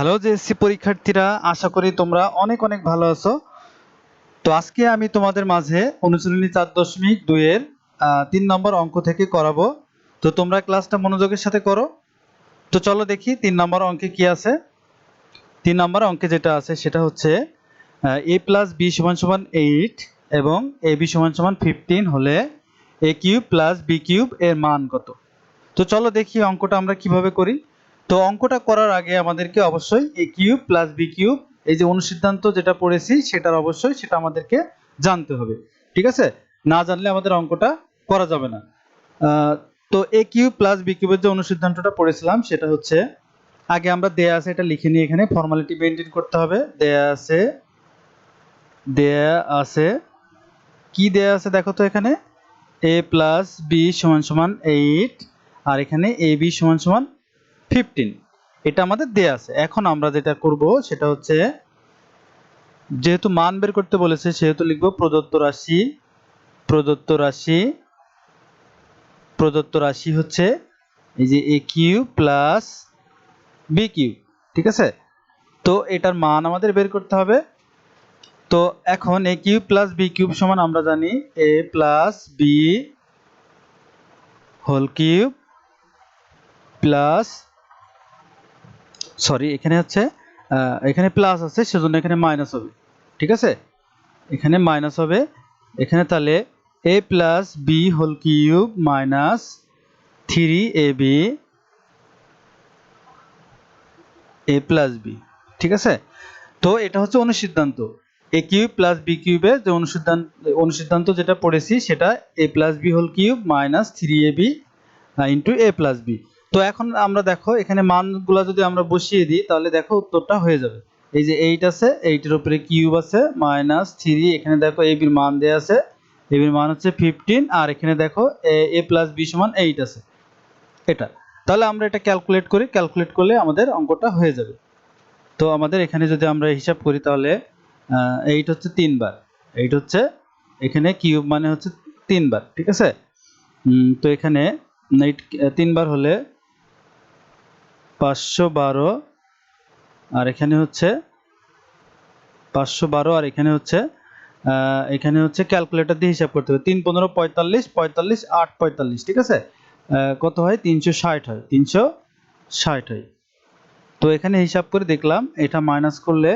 Hello JSC পরীক্ষার্থীরা, আশা করি তোমরা অনেক অনেক ভালো আছো। তো আজকে আমি তোমাদের মাঝে অনুশীলনী 4.2 এর 3 নম্বর অঙ্ক থেকে করাবো। তো তোমরা ক্লাসটা মনোযোগের সাথে করো। তো চলো দেখি 3 নম্বর অঙ্কে কি আছে। 3 নম্বর অঙ্কে যেটা আছে সেটা হচ্ছে a প্লাস b সমান সমান 8 এবং ab সমান সমান 15 হলে a cube plus b cube এর মান কত। তো চলো দেখি অঙ্কটা আমরা কিভাবে করি। তো অঙ্কটা করার আগে আমাদেরকে অবশ্যই a cube plus b cube এই যে অনুসিদ্ধান্ত যেটা পড়েছি সেটার অবশ্যই সেটা আমাদেরকে জানতে হবে। ঠিক আছে, না জানলে আমাদের অঙ্কটা করা যাবে না। আহ, তো a কিউব প্লাস b কিউবের যে অনুসিদ্ধান্তটা পড়েছিলাম সেটা হচ্ছে, আগে আমরা দেয়া আছে এটা লিখে নিই, এখানে ফর্মালিটি মেনটেন করতে হবে। দেয়া আছে কি দেয়া আছে দেখো তো, এখানে a প্লাস বি সমান সমান 8 আর এখানে ab সমান সমান 15, এটা আমাদের দেয়া আছে। এখন আমরা যেটা করব সেটা হচ্ছে, যেহেতু মান বের করতে বলেছে সেহেতু লিখব প্রদত্ত রাশি হচ্ছে এই যে a cube plus b cube. ঠিক আছে, তো এটার মান আমাদের বের করতে হবে। তো এখন a cube plus b cube সমান আমরা জানি a plus b whole cube plus, sorry এখানে হচ্ছে এখানে প্লাস আছে সেজন্য এখানে মাইনাস হবে। ঠিক আছে, এখানে মাইনাস হবে। এখানে তাহলে a plus b whole cube minus 3ab a plus b. ঠিক আছে, তো এটা হচ্ছে অনুসিদ্ধান্ত। a কিউব প্লাস বি কিউবের যে অনুসিদ্ধান্ত যেটা পড়েছি সেটা a plus b whole cube minus 3ab into a plus b. তো এখন আমরা দেখো এখানে মানগুলো যদি আমরা বসিয়ে দিই তাহলে দেখো উত্তরটা হয়ে যাবে। এই যে 8 আছে, 8 এর উপরে কিউব আছে মাইনাস 3, এখানে দেখো a বির মান দেয়া আছে, a বির মান হচ্ছে 15 আর এখানে দেখো a প্লাস b সমান 8 আছে এটা। তাহলে আমরা এটা ক্যালকুলেট করলে আমাদের অঙ্কটা হয়ে যাবে। তো আমাদের এখানে যদি আমরা হিসাব করি তাহলে 8 হচ্ছে 3 বার, 8 হচ্ছে এখানে কিউব মানে হচ্ছে 3 বার। ঠিক আছে, তো এখানে 8 3 বার হলে 512 আর এখানে হচ্ছে 512 আর এখানে হচ্ছে ক্যালকুলেটর দিয়ে হিসাব করতে হবে। 3 15 45 45 8 45, ঠিক আছে, কত হয় 360 হয়, 360 হয়। তো এখানে হিসাব করে দেখলাম এটা মাইনাস করলে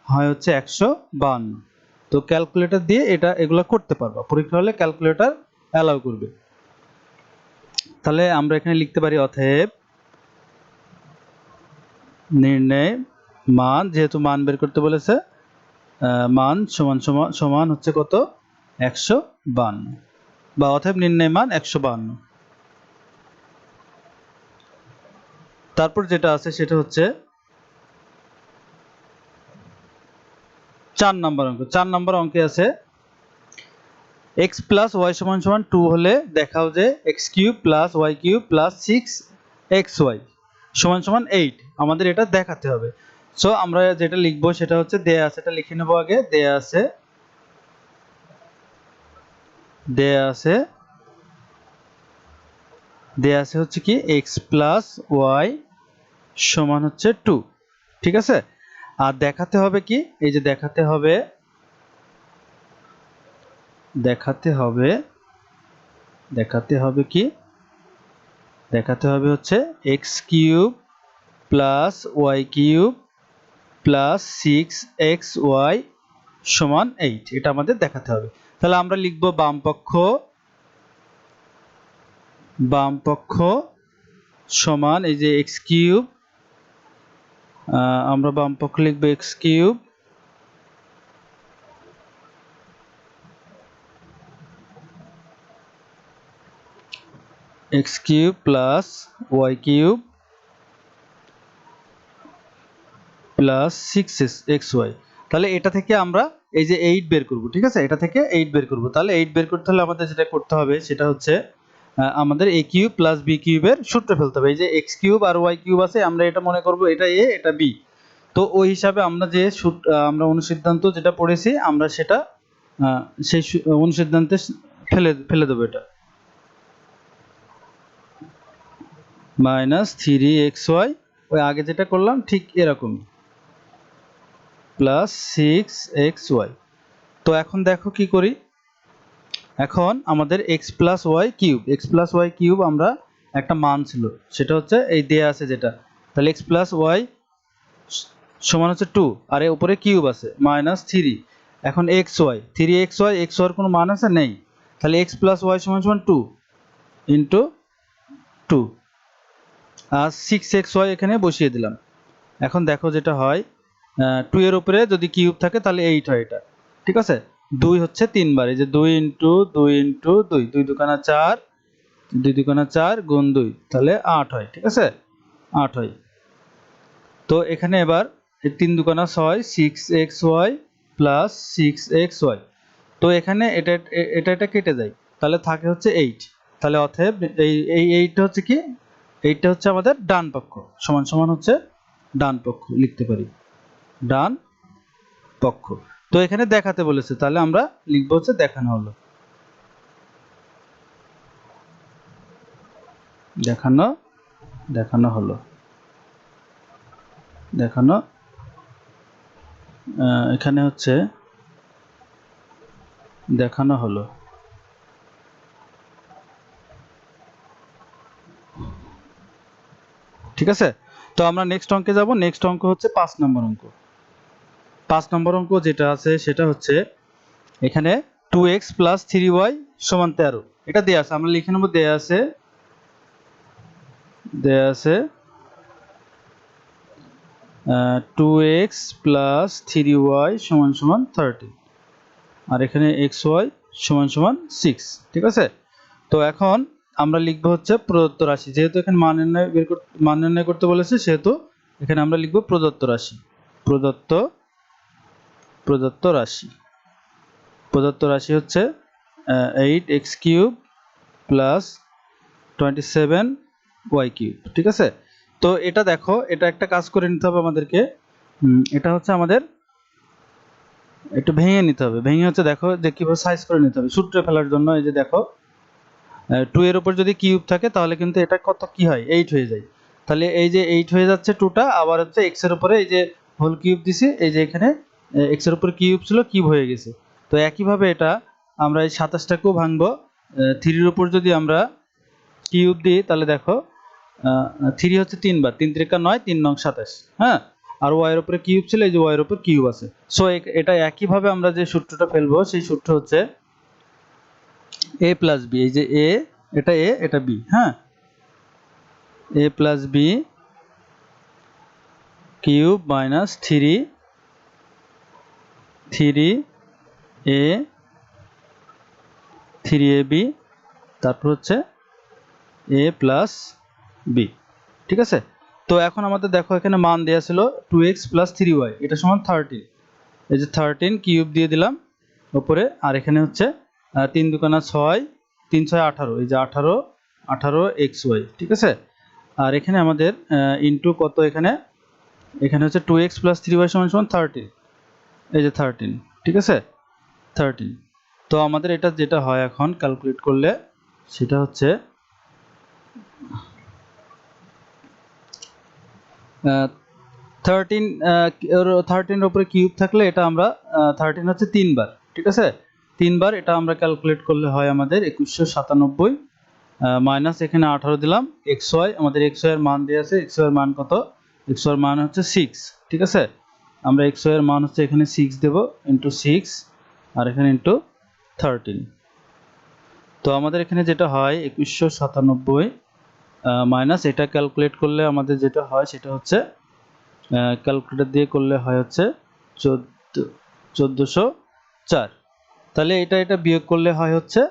হয় হচ্ছে 152। তো ক্যালকুলেটর দিয়ে এগুলো করতে পারবা, পরীক্ষা হলে ক্যালকুলেটর অ্যালাউ করবে। তাহলে আমরা এখানে লিখতে পারি অতএব নির্ণয় মান, যেহেতু মান বের করতে বলেছে, মান সমান সমান সমান হচ্ছে কত 152, বা অতএব নির্ণয় মান 152। তারপর যেটা আছে সেটা হচ্ছে 4 নম্বর অঙ্ক। 4 নম্বর অঙ্কে আছে x প্লাস ওয়াই সমান সমান 2 হলে দেখাও যে x cube plus y cube plus 6xy সমান সমান 8। আমাদের এটা দেখাতে হবে। সো আমরা যেটা লিখবো সেটা হচ্ছে দেয়া আছে, এটা লিখে নেবো আগে। দেয়া আছে হচ্ছে কি x প্লাস ওয়াই সমান হচ্ছে 2। ঠিক আছে, আর দেখাতে হবে কি, এই যে দেখাতে হবে কি, দেখাতে হবে হচ্ছে x cube plus y cube plus 6xy সমান 8, এটা আমাদের দেখাতে হবে। তাহলে আমরা লিখব বাম পক্ষ সমান এই যে x কিউব, আমরা বাম পক্ষ লিখব x cube plus y cube plus 6xy। তাহলে এটা থেকে আমরা এই যে 8 বের করব। ঠিক আছে, এটা থেকে 8 বের করব। তাহলে 8 বের করতে হলে আমাদের যেটা করতে হবে সেটা হচ্ছে আমাদের a কিউব প্লাস b কিউবের সূত্র ফেলতে হবে। এই যে x কিউব আর y কিউব আছে, আমরা এটা মনে করব এটা a এটা b। তো ওই হিসাবে আমরা যে আমরা অনুসিদ্ধান্ত যেটা পড়েছি আমরা সেটা সেই অনুসিদ্ধান্তে ফেলে দেবো। এটা মাইনাস 3xy, ওই আগে যেটা করলাম ঠিক এরকমই। Plus 6xy। তো এখন দেখো কি করি, এখন আমাদের x প্লাস ওয়াই কিউব আমরা একটা মান ছিল, সেটা হচ্ছে এই দেয়া আছে যেটা, তাহলে x প্লাস ওয়াই সমান হচ্ছে 2, আর এর উপরে কিউব আছে মাইনাস 3। এখন xy 3xy, x এর কোনো মান আছে নেই, তাহলে x প্লাস ওয়াই সমান সমান 2 ইন্টু 2 আর 6xy এখানে বসিয়ে দিলাম। এখন দেখো যেটা হয়, 2 এর উপরে যদি কিউব থাকে তাহলে 8 হয় এটা, ঠিক আছে। 2 হচ্ছে 3 বার, এই যে 2 ইন্টু 2 ইন্টু 2, 2 দুগুণা 4, 2 দুগুণা 4 গুণ 2, তাহলে 8 হয়, ঠিক আছে, 8 হয়। তো এখানে এবার 3 দুগুণা 6, 6xy প্লাস 6xy। তো এখানে এটা এটা কেটে যায়, তাহলে থাকে হচ্ছে 8। তাহলে অতএব এই 8টা হচ্ছে কি, 8টা হচ্ছে আমাদের ডান পক্ষ, সমান সমান হচ্ছে ডান পক্ষ লিখতে পারি, ডান পক্ষ। তো এখানে দেখাতে বলেছে, তাহলে আমরা লিখবো হচ্ছে দেখানো হলো, দেখানো, দেখানো হলো, দেখানো, এখানে হচ্ছে দেখানো হলো। ঠিক আছে, তো আমরা নেক্সট অঙ্কে যাব। নেক্সট অঙ্ক হচ্ছে 5 নম্বর অঙ্ক। 5 নম্বর অঙ্ক যেটা আছে সেটা হচ্ছে এখানে 2x প্লাস 3y সমান 13, এটা দেয়া আছে, আমরা লিখে নেব, দেয়া আছে, দেয়া আছে 2x প্লাস 3y সমান সমান 30, আর এখানে xy সমান সমান 6, ঠিক আছে। তো এখন আমরা লিখব হচ্ছে প্রদত্ত রাশি, যেহেতু এখানে মান নির্ণয় করতে বলেছে, সেহেতু এখানে আমরা লিখব প্রদত্ত রাশি, প্রদত্ত প্রদত্ত রাশি। প্রদত্ত রাশি হচ্ছে 8x cube plus 27y cube, ঠিক আছে। তো এটা দেখো, এটা একটা কাজ করে নিতে হবে আমাদেরকে, এটা হচ্ছে আমাদের একটু ভেঙে নিতে হবে, ভেঙে হচ্ছে দেখো যে কিভাবে সাইজ করে নিতে হবে সূত্রে ফেলার জন্য। এই যে দেখো 2 এর উপর যদি কিউব থাকে তাহলে কিন্তু এটা কত কি হয়, 8 হয়ে যায়। তাহলে এই যে 8 হয়ে যাচ্ছে 2টা, আবার হচ্ছে x এর উপরে এই যে হোল কিউব দিছি, এই যে এখানে x এর উপরে কিউব ছিল, কিউব হয়ে গেছে। তো একইভাবে এটা আমরা এই 27টাকেও ভাঙবো, 3 এর উপর যদি আমরা কিউব দিই তাহলে দেখো 3 হচ্ছে 3 বার, 3 3 9, 3 9 27, হ্যাঁ। আর y এর উপরে কিউব ছিল, এই যে y এর উপর কিউব আছে। সো এটা একইভাবে আমরা যে সূত্রটা ফেলবো সেই সূত্র হচ্ছে a প্লাস বি, এই যে a, এটা a, এটা b, হ্যাঁ, a plus b cube minus 3a 3ab, তারপর হচ্ছে a প্লাস b, ঠিক আছে। তো এখন আমাদের দেখো এখানে মান দেওয়া ছিল 2x প্লাস 3y, এটা সমান 13, এই যে 13 কিউব দিয়ে দিলাম উপরে, আর এখানে হচ্ছে 3 দুগুণা 6, 3 6 18, এই যে 18 xy, ঠিক আছে। আর এখানে আমাদের ইনটু কত, এখানে হচ্ছে 2x প্লাস 3y সমান সমান 13, এই যে 13, ঠিক আছে, 13। তো আমাদের এটা যেটা হয় এখন ক্যালকুলেট করলে সেটা হচ্ছে 13 এর উপরে কিউব থাকলে এটা আমরা 13 হচ্ছে 3 বার, ঠিক আছে, 3 বার, এটা আমরা ক্যালকুলেট করলে হয় আমাদের 2197, মাইনাস এখানে 18 দিলাম, xy, আমাদের xy এর মান দেওয়া আছে, xy এর মান কত, xy এর মান হচ্ছে 6, ঠিক আছে। আমরা xy এর মান হচ্ছে এখানে 6 দেব, ইন্টু 6, আর এখানে ইন্টু 13। তো আমাদের এখানে যেটা হয় 2197 মাইনাস এটা ক্যালকুলেট করলে আমাদের যেটা হয় সেটা হচ্ছে ক্যালকুলেটর দিয়ে করলে হয় হচ্ছে 1404, তাহলে এটা বিয়োগ করলে হয় হচ্ছে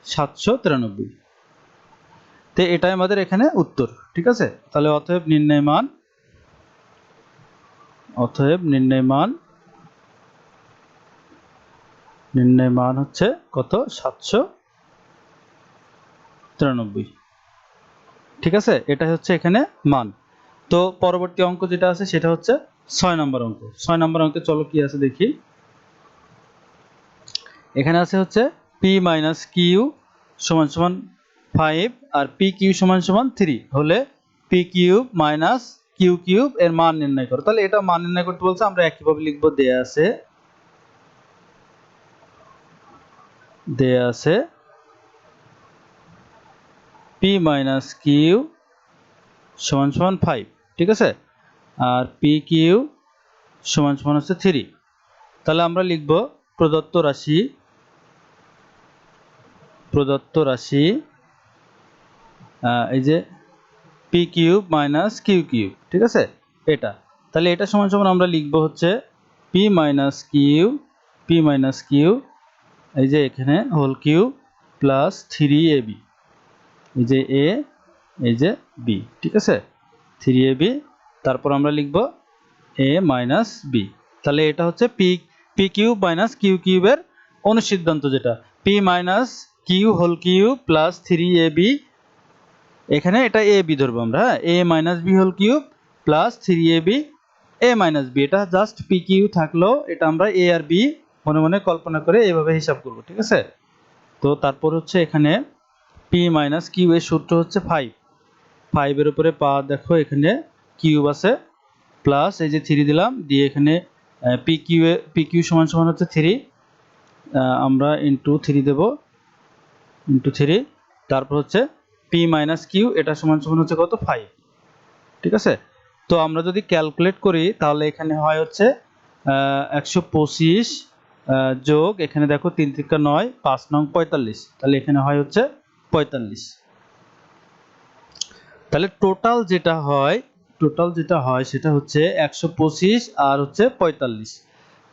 793। তো এটাই আমাদের এখানে উত্তর, ঠিক আছে। তাহলে অতএব নির্ণয় মান, নির্ণয় মান হচ্ছে কত, 793, ঠিক আছে। এটা হচ্ছে এখানে মান। তো পরবর্তী অঙ্ক যেটা আছে সেটা হচ্ছে 6 নম্বর অঙ্ক। 6 নম্বর অঙ্কে চলো কি আছে দেখি। এখানে আছে হচ্ছে p মাইনাস কিউ সমান সমান 5, আর পি কিউ সমান সমান 3 হলে p cube minus q cube এর মান নির্ণয় করো। তাহলে এটা মান নির্ণয় করতে বলছে, আমরা একইভাবে লিখব দেয়া আছে পি মাইনাস কিউ সমান সমান 5, ঠিক আছে, আর পি কিউ সমান সমান হচ্ছে 3। তাহলে আমরা লিখব প্রদত্ত রাশি এই যে p cube minus q cube, ঠিক আছে, এটা। তাহলে এটা সমান সমান আমরা লিখব হচ্ছে পি মাইনাস কিউ এই যে এখানে হোল কিউব প্লাস 3ab, এই যে এ এই যে বি, ঠিক আছে, 3ab। তারপর আমরা লিখব এ মাইনাস বি। তাহলে এটা হচ্ছে পি কিউব মাইনাস কিউ কিউবের অনুসিদ্ধান্ত, যেটা p minus q whole cube plus 3ab, এখানে এটা এ বি ধরবো আমরা, হ্যাঁ, a minus b whole cube plus 3ab a minus b. এটা জাস্ট পি কিউ থাকলেও এটা আমরা এ আর বি মনে মনে কল্পনা করে এভাবে হিসাব করব, ঠিক আছে। তো তারপর হচ্ছে এখানে পি মাইনাস কিউ এর সূত্র হচ্ছে 5 এর উপরে পাওয়ার দেখো এখানে কিউব আছে, প্লাস এই যে 3 দিলাম, দিয়ে এখানে পি কিউ সমান সমান হচ্ছে 3, আমরা ইন্টু 3 দেব, ইন্টু 3। তারপর হচ্ছে পি মাইনাস কিউ এটা সমান সমান হচ্ছে কত, 5, ঠিক আছে। তো আমরা যদি ক্যালকুলেট করি তাহলে এখানে হয় হচ্ছে 125 যোগ এখানে দেখো 3 থেকে 9 5 নং 45, তাহলে এখানে হয় হচ্ছে 45। তাহলে টোটাল যেটা হয় সেটা হচ্ছে 125 আর হচ্ছে 45,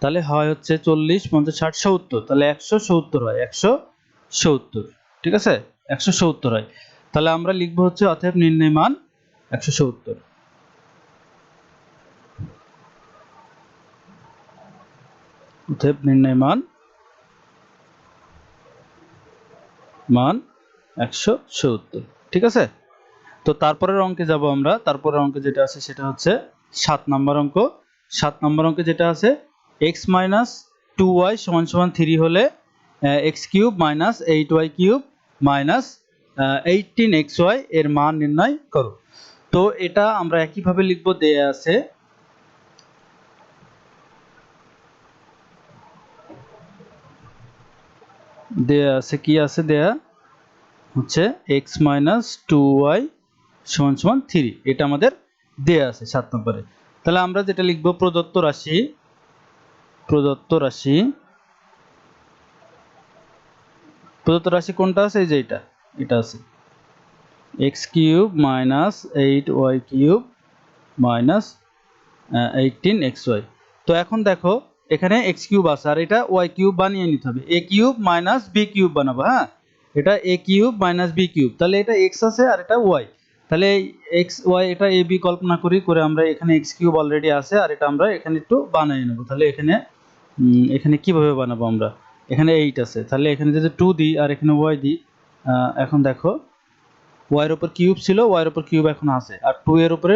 তাহলে হয় হচ্ছে 40 50 60 70, তাহলে 170 হয়, 170, ঠিক আছে, 170 হয়। তাহলে আমরা লিখবো হচ্ছে অতএব নির্ণয় মান 170, অতএব নির্ণয় মান 170, ঠিক আছে। তো তারপরের অঙ্কে যাব আমরা। তারপরের অঙ্কে যেটা আছে সেটা হচ্ছে 7 নম্বর অঙ্ক। 7 নম্বর অঙ্কে যেটা আছে x মাইনাস 2y সমান সমান 3 হলে x cube minus 8y cube minus 18xy এর মান নির্ণয় করো। তো এটা আমরা একইভাবে লিখব, দেয়া আছে কি আছে দেয়া হচ্ছে x মাইনাস 2y সমান সমান 3, এটা আমাদের দেয়া আছে 7 নম্বরে। তাহলে আমরা যেটা লিখব প্রদত্ত রাশি কোনটা আছে, এই যে এটা আছে x cube minus 8y cube minus 18xy। তো এখন দেখো এখানে x কিউব আছে আর এটা y কিউব বানিয়ে নিতে হবে, a cube minus b cube বানাবো, হ্যাঁ, এটা a cube minus b cube, তাহলে এটা x আছে আর এটা y, তাহলে x y এটা a b কল্পনা করে আমরা এখানে x কিউব অলরেডি আছে আর এটা আমরা এখানে একটু বানিয়ে নেব। তাহলে এখানে কিভাবে বানাবো আমরা, এখানে 8 আছে, তাহলে এখানে যদি 2 দিই আর এখানে y দিই, এখন দেখো y এর উপর কিউব ছিল, y এর উপর কিউব এখন আছে, আর 2 এর উপরে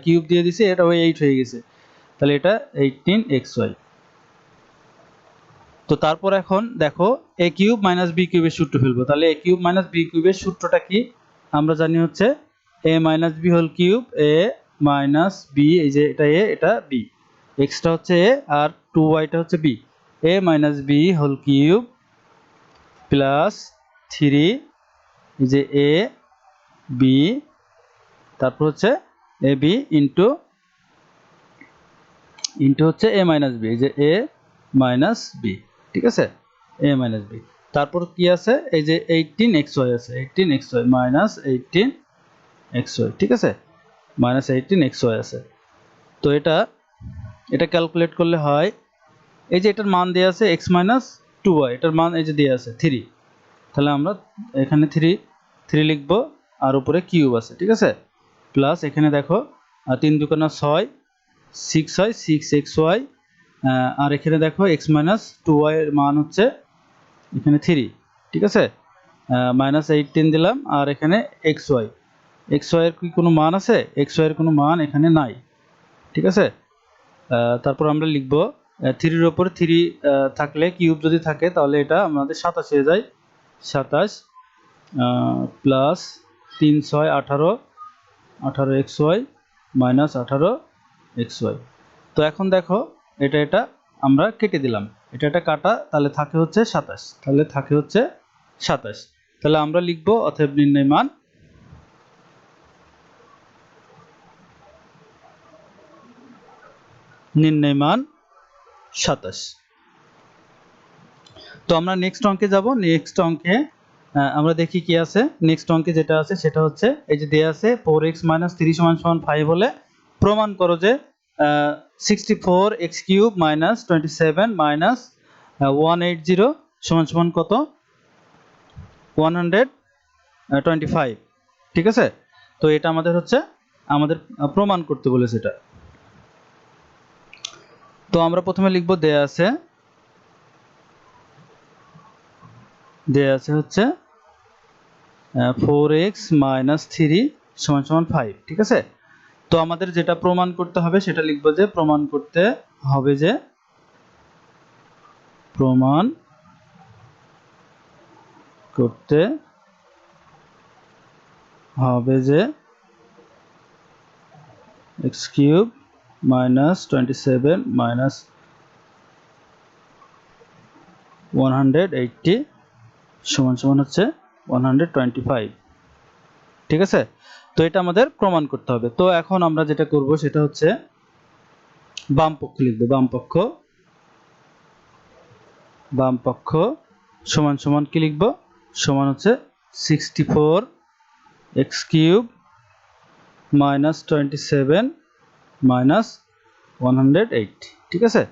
কিউব দিয়ে দিছি, এটা 8 হয়ে গেছে, তাহলে এটা 18xy। তো তারপর এখন দেখো a কিউব মাইনাস b কিউবের সূত্র ফেলবো। তাহলে a কিউব মাইনাস b কিউবের সূত্রটা কি, আমরা জানি হচ্ছে a minus b whole cube, a minus b, এই যে এটা a এটা b, x টা হচ্ছে a আর 2y টা হচ্ছে b, a minus b whole cube plus 3, এই যে a b, তারপর হচ্ছে এ বি ইন্টু হচ্ছে এ মাইনাস বি, এই যে এ মাইনাস বি, ঠিক আছে, এ মাইনাস বি। তারপর কি আছে, এই যে 18xy আছে, 18xy মাইনাস 18xy, ঠিক আছে, মাইনাস 18xy আছে। তো এটা ক্যালকুলেট করলে হয়, এই যে এটার মান দেওয়া আছে x মাইনাস 2y, এটার মান এই যে দেওয়া আছে 3, তাহলে আমরা এখানে 3 লিখব আর উপরে কিউব আছে, ঠিক আছে, প্লাস এখানে দেখো 3 দুগুণা 6, 6 হয় 6xy, আর এখানে দেখো x মাইনাস 2y এর মান হচ্ছে এখানে 3, ঠিক আছে, মাইনাস 18 দিলাম আর এখানে xy এর কি কোনো মান আছে, xy এর কোনো মান এখানে নাই, ঠিক আছে। তারপর আমরা লিখব 3 এর উপর 3 থাকলে কিউব যদি থাকে তাহলে এটা আমাদের 27 হয়ে যায়, 27 প্লাস 3 6 18 xy মাইনাস 18 xy। তো এখন দেখো এটা আমরা কেটে দিলাম, এটা কাটা, তাহলে থাকে হচ্ছে 27, তাহলে থাকে হচ্ছে 27। তাহলে আমরা লিখব অতএব নির্ণয় মান নির্ণয় মান 27। তো আমরা নেক্সট অঙ্কে যাব। নেক্সট অঙ্কে আমরা দেখি কি আছে। নেক্সট অঙ্কে যেটা আছে সেটা হচ্ছে এই যে দেয়া আছে 4x - 3 = 5 হলে প্রমাণ করো যে 64x³ - 27 - 180 সমান কত, 125। ঠিক আছে, তো এটা আমাদের হচ্ছে আমাদের প্রমাণ করতে বলেছে এটা। তো আমরা প্রথমে লিখব দেয়া আছে হচ্ছে 4x - 3 = 5। ঠিক আছে, তো আমাদের যেটা প্রমাণ করতে হবে সেটা লিখব যে প্রমাণ করতে হবে যে x³ - 27 - 180 সমান হচ্ছে 125। ঠিক আছে, তো এটা আমাদের প্রমাণ করতে হবে। তো এখন আমরা যেটা করব সেটা হচ্ছে বাম পক্ষ লিখব। বাম পক্ষ সমান কি লিখব, সমান হচ্ছে 64x³ - 27 - 180। ঠিক আছে,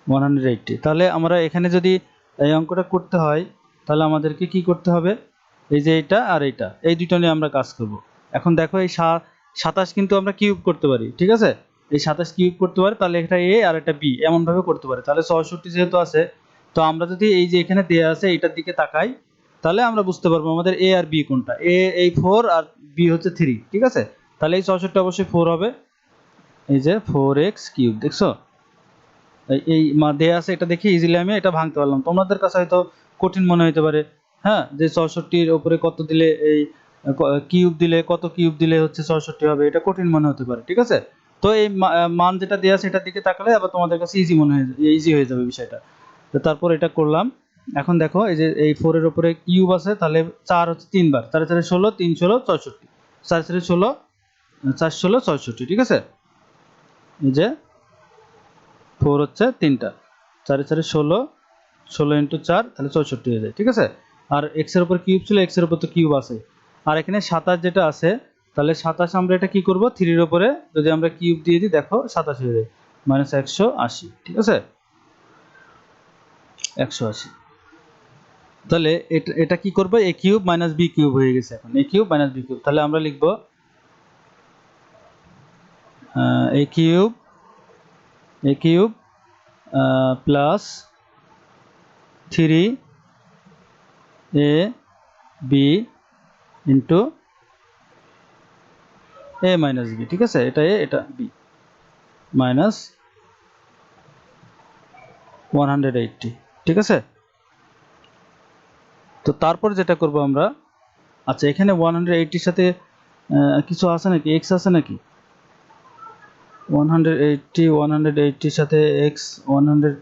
180। তাহলে আমরা এখানে যদি এই অঙ্কটা করতে হয় তাহলে আমাদেরকে কি করতে হবে, এই যে এটা আর এটা, এই দুটো নিয়ে আমরা কাজ করব। এখন দেখো এই 27 কিন্তু আমরা কিউব করতে পারি। ঠিক আছে, এই 27 কিউব করতে পারি, তাহলে এটা a আর এটা b এমন ভাবে করতে পারি। তাহলে 64 যেহেতু আছে, তো আমরা যদি এই যে এখানে দেয়া আছে এটার দিকে তাকাই তাহলে আমরা বুঝতে পারবো আমাদের a আর b কোনটা। a এই 4 আর b হচ্ছে 3। ঠিক আছে, তাহলে এই 64 অবশ্যই 4 হবে। এই যে 4x³ দেখছো, এই দেয়া আছে, এটা দেখে ইজিলি আমি এটা ভাঙতে পারলাম। তোমাদের কাছে হয়তো কঠিন মনে হতে পারে, হ্যাঁ, যে 64-র উপরে কত দিলে এই কিউব দিলে কত কিউব দিলে হচ্ছে 64 হবে, এটা কঠিন মনে হতে পারে। ঠিক আছে, তো এই মান যেটা দেয়া আছে এটার দিকে তাকালে আবার তোমাদের কাছে ইজি হয়ে যাবে বিষয়টা। তো তারপর এটা করলাম। এখন দেখো এই যে এই 4 এর উপরে কিউব আছে, তাহলে 4 হচ্ছে 3 বার, 4 4 16, 3 16 64, 4 4 16, 4 16 64। ঠিক আছে, এই যে 4 হচ্ছে 3টা, 4 4 16, 16 × 4 তাহলে 64 হয়ে যায়। ঠিক আছে, আর x এর উপর কিউব ছিল, x এর উপর তো কিউব আছে। আর এখানে 27 যেটা আছে, তাহলে 27 আমরা এটা কি করব, 3 এর উপরে যদি আমরা কিউব দিয়ে দিই দেখো 27 হয়ে যায়, -180। ঠিক আছে, 180। তাহলে এটা কি করব, a³ - b³ হয়ে গেছে। এখন a³ - b³, তাহলে আমরা লিখব a³ plus 3ab into a minus b। ঠিক আছে, এটা a এটা b মাইনাস 180। ঠিক আছে, তো তারপর যেটা করব আমরা, আচ্ছা এখানে 180-র সাথে কিছু আছে নাকি, x আছে নাকি, 180-র সাথে x 100,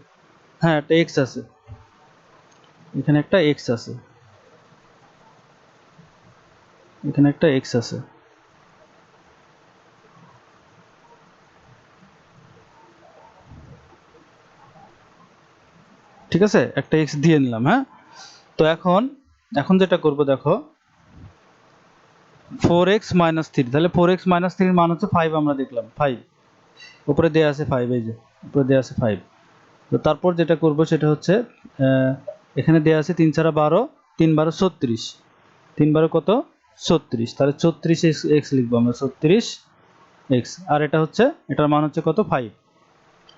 হ্যাঁ একটা x আছে, এখানে একটা x আছে, এখানে একটা x আছে। ঠিক আছে, একটা x দিয়ে নিলাম। হ্যাঁ, তো এখন যেটা করব দেখো 4x - 3, তাহলে 4x - 3 এর মান হচ্ছে 5, আমরা দেখলাম 5 উপরে দেয়া আছে 5, এই যে উপরে দেয়া আছে 5। তো তারপর যেটা করব সেটা হচ্ছে এখানে দেয়া আছে 3 4 12, 3 12 36, 3 12 কত 36, তাহলে 34x লিখবো আমরা, 34x। আর এটা হচ্ছে এটার মান হচ্ছে কত 5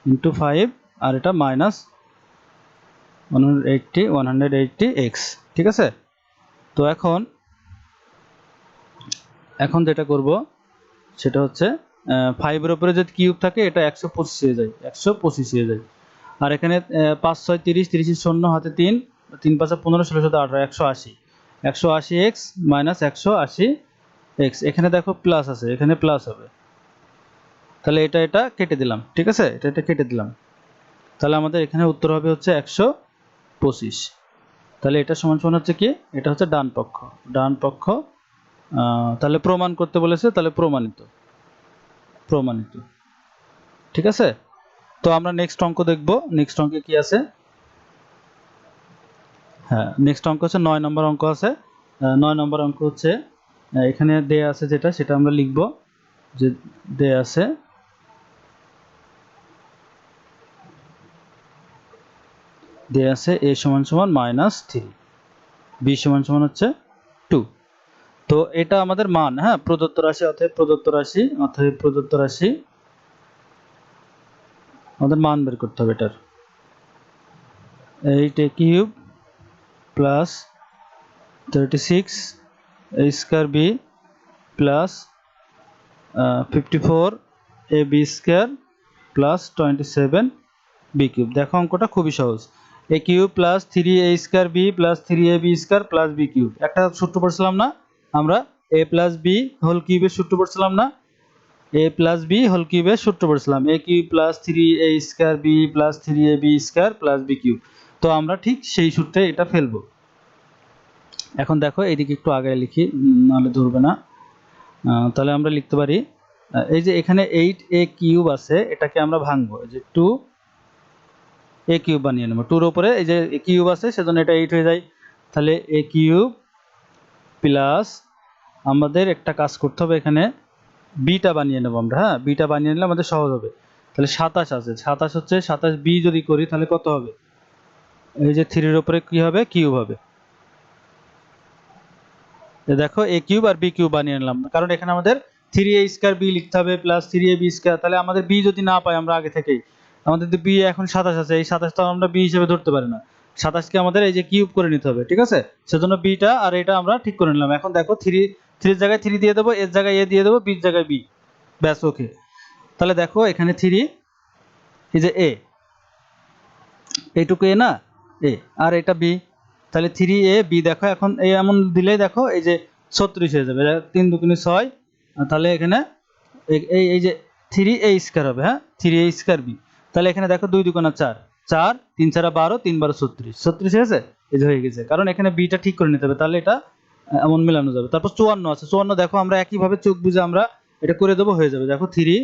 × 5, আর এটা মাইনাস 180x। ঠিক আছে, তো এখন যেটা করব সেটা হচ্ছে 5 এর উপরে যদি কিউব থাকে এটা 125 হয়ে যায়, 125 হয়ে যায়। আর এখানে 5 6 30, 30 এর শূন্য হাতে 3, 3 5 15, 16 17 18, 180, 180x - 180x। এখানে দেখো প্লাস আছে, এখানে প্লাস হবে, তাহলে এটা কেটে দিলাম, ঠিক আছে, এটা কেটে দিলাম। তাহলে আমাদের এখানে উত্তর হবে হচ্ছে 125। তাহলে এটা সমান সমান হচ্ছে কি, এটা হচ্ছে ডান পক্ষ। ডান পক্ষ তাহলে প্রমাণ করতে বলেছে, তাহলে প্রমাণিত, প্রমাণিত, ঠিক আছে। তো আমরা নেক্সট অঙ্ক দেখব। নেক্সট অঙ্কে কি আছে? হ্যাঁ, নেক্সট অঙ্ক হচ্ছে 9 নম্বর অঙ্ক আছে। 9 নম্বর অঙ্ক হচ্ছে এখানে দেয়া আছে যেটা, সেটা আমরা লিখব। যে দেয়া আছে a সমান সমান -3, b সমান সমান হচ্ছে 2। তো এটা আমাদের মান, হ্যাঁ, প্রদত্ত রাশি, অতএব প্রদত্ত রাশি, অতএব প্রদত্ত রাশি আমাদের মান বের করতে হবে এটার। 8a cube plus 36 a square b plus 54 a b square plus 27 b cube. দেখো অঙ্কটা খুবই সহজ। a cube plus 3a square b plus 3ab square plus b cube. একটা সূত্র পড়ছিলাম না আমরা, a প্লাস b হোল কিউবের সূত্র পড়ছিলাম না, a প্লাস b হোল কিউবের সূত্র পড়ছিলাম, a cube plus 3a square b plus 3ab square plus b cube. তো আমরা ঠিক সেই সূত্রে এটা ফেলবো। এখন দেখো এইদিকে একটু আগে লিখি, নাহলে ধরবে না। তাহলে আমরা লিখতে পারি, এই যে এখানে 8a কিউব আছে, এটাকে আমরা ভাঙবো, এই যে 2a কিউব বানিয়ে নেব। 2 এর উপরে এই যে কিউব আছে, সেজন্য এটা 8 হয়ে যায়। তাহলে a কিউব প্লাস, আমাদের একটা কাজ করতে হবে, এখানে বিটা বানিয়ে নেব আমরা, হ্যাঁ, বিটা বানিয়ে নিলে আমাদের সহজ হবে। তাহলে 27 আছে, 27 হচ্ছে 27 বি যদি করি তাহলে কত হবে? এই যে 3 এর উপরে কি হবে? কিউব হবে। দেখো a কিউব আর b কিউব বানিয়ে নিলাম, কারণ এখানে আমাদের 3a স্কয়ার b লিখতে হবে প্লাস 3ab স্কয়ার। তাহলে আমাদের b যদি না পাই আমরা আগে থেকেই, আমাদের তো b এখন 27 আছে, এই 27 তো আমরা b হিসেবে ধরতে পারি না। 27 কে আমাদের এই যে কিউব করে নিতে হবে, ঠিক আছে। সেজন্য bটা আর এটা আমরা ঠিক করে নিলাম। এখন দেখো 3 এর জায়গায় 3 দিয়ে দেবো, এর জায়গায় a দিয়ে দেবো, b এর জায়গায় b, ব্যাস, ওকে। তাহলে দেখো এখানে 3, এই যে a, এইটুকু a না, a, আর এটা b, তাহলে 3a b। দেখো এখন এই এমন দিলেই দেখো এই যে 36 হয়ে যাবে, 3 দুগুণে 6। তাহলে এখানে এই যে 3a স্কয়ার হবে, হ্যাঁ, 3a স্কয়ার b। তাহলে এখানে দেখো 2 দুগুণে 4, 4 3 4 12, 3 12 36, 36 হয়েছে, এই যে হয়ে গেছে। কারণ এখানে bটা ঠিক করে নিতে হবে, তাহলে এটা এমন মেলানো যাবে। তারপর 54 আছে, 54 দেখো আমরা একইভাবে চোখ বুজে আমরা এটা করে দেবো, হয়ে যাবে। দেখো 3,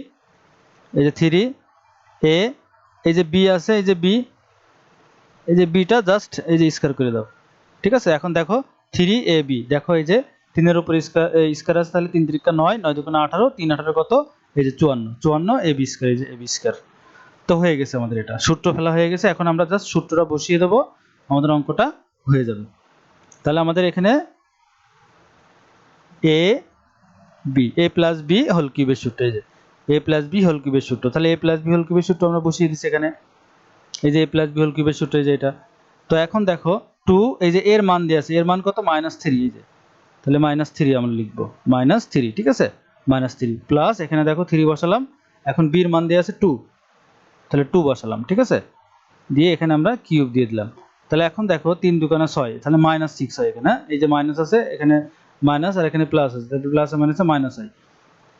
এই যে 3a, এই যে b আছে, এই যে b, এই যে বিটা জাস্ট এই যে স্কয়ার করে দাও, ঠিক আছে। এখন দেখো 3ab, দেখো এই যে 3 এর উপর স্কয়ার আছে, তাহলে 3 3 9, 9 2 18, 3 18 কত? এই যে 54, 54 ab স্কয়ার, এই যে ab স্কয়ার। তো হয়ে গেছে আমাদের, এটা সূত্র ফেলা হয়ে গেছে। এখন আমরা জাস্ট সূত্রটা বসিয়ে দেব, আমাদের অঙ্কটা হয়ে যাবে। তাহলে আমাদের এখানে a b, a plus b whole কিউবের সূত্র, এই যে a প্লাস b হোল কিউবের সূত্র। তাহলে a প্লাস b হোল কিউবের সূত্র আমরা বসিয়ে দিচ্ছি এখানে, এই যে a প্লাস b হোল কিউবের সূত্র, এই যে এটা। তো এখন দেখো 2, এই যে এর মান দিয়ে আছে, এর মান কত? -3, এই যে, তাহলে -3 আমরা লিখবো, -3, ঠিক আছে, -3 প্লাস এখানে দেখো 3 বসালাম। এখন b এর মান দিয়ে আছে 2, তাহলে 2 বসালাম, ঠিক আছে, দিয়ে এখানে আমরা কিউব দিয়ে দিলাম। তাহলে এখন দেখো 3 দুগুণে 6, তাহলে -6 হয় এখানে, এই যে মাইনাস আছে এখানে, মাইনাস আর এখানে প্লাস আছে, তাহলে প্লাস আর মাইনাসে মাইনাস হয়,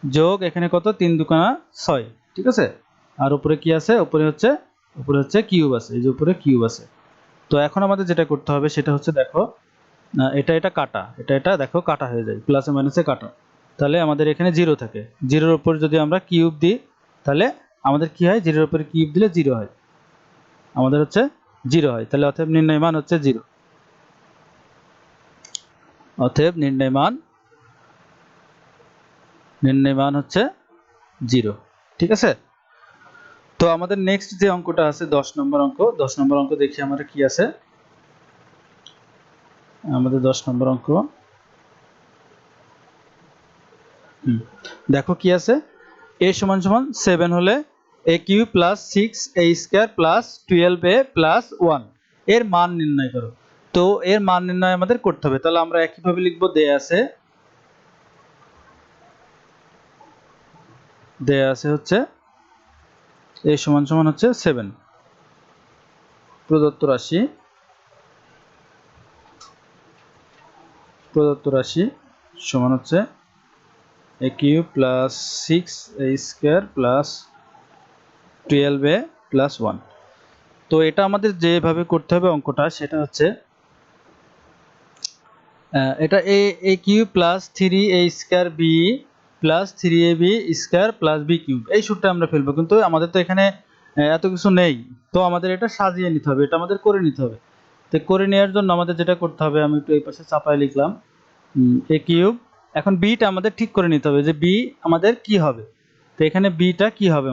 যোগ এখানে কত? 3 দুগুণে 6, ঠিক আছে। আর উপরে কি আছে? উপরে হচ্ছে কিউব আছে, এই যে উপরে কিউব আছে। তো এখন আমাদের যেটা করতে হবে সেটা হচ্ছে, দেখো এটা কাটা, এটা দেখো কাটা হয়ে যায়, প্লাসে মাইনাসে কাটা। তাহলে আমাদের এখানে 0 থাকে, 0 এর উপর যদি আমরা কিউব দিই তাহলে আমাদের কি হয়? 0 এর উপরে কিউব দিলে 0 হয়, আমাদের হচ্ছে 0 হয়। তাহলে অতএব নির্ণয় মান হচ্ছে 0, অতএব নির্ণয় মান হচ্ছে 0, ঠিক আছে। তো আমাদের নেক্সট যে অঙ্কটা আছে 10 নম্বর অঙ্ক, 10 নম্বর অঙ্ক দেখি আমাদের কি আছে। আমাদের 10 নম্বর অঙ্ক, দেখো কি আছে, a সমান সমান 7 হলে a cube plus 6a square plus 12a plus 1 এর মান নির্ণয় করো। তো এর মান নির্ণয় আমাদের করতে হবে, তাহলে আমরা একইভাবে লিখবো, দেয়া আছে হচ্ছে a সমান সমান হচ্ছে 7, প্রদত্ত রাশি সমান হচ্ছে এ কিউব প্লাস 6 এ স্কোয়ার প্লাস 12 এ প্লাস 1। তো এটা আমাদের যেভাবে করতে হবে অঙ্কটা সেটা হচ্ছে এটা a cube plus 3 a square b plus 3ab square plus b cube, এই সূত্রটা আমরা ফেলবো। কিন্তু আমাদের তো এখানে এত কিছু নেই, তো আমাদের এটা সাজিয়ে নিতে হবে, এটা আমাদের করে নিতে হবে। তো করে নেওয়ার জন্য আমাদের যেটা করতে হবে, আমি একটু এই পাশে চাপায় লিখলাম এ কিউব। এখন বিটা আমাদের ঠিক করে নিতে হবে যে বি আমাদের কি হবে। তো এখানে বিটা কি হবে,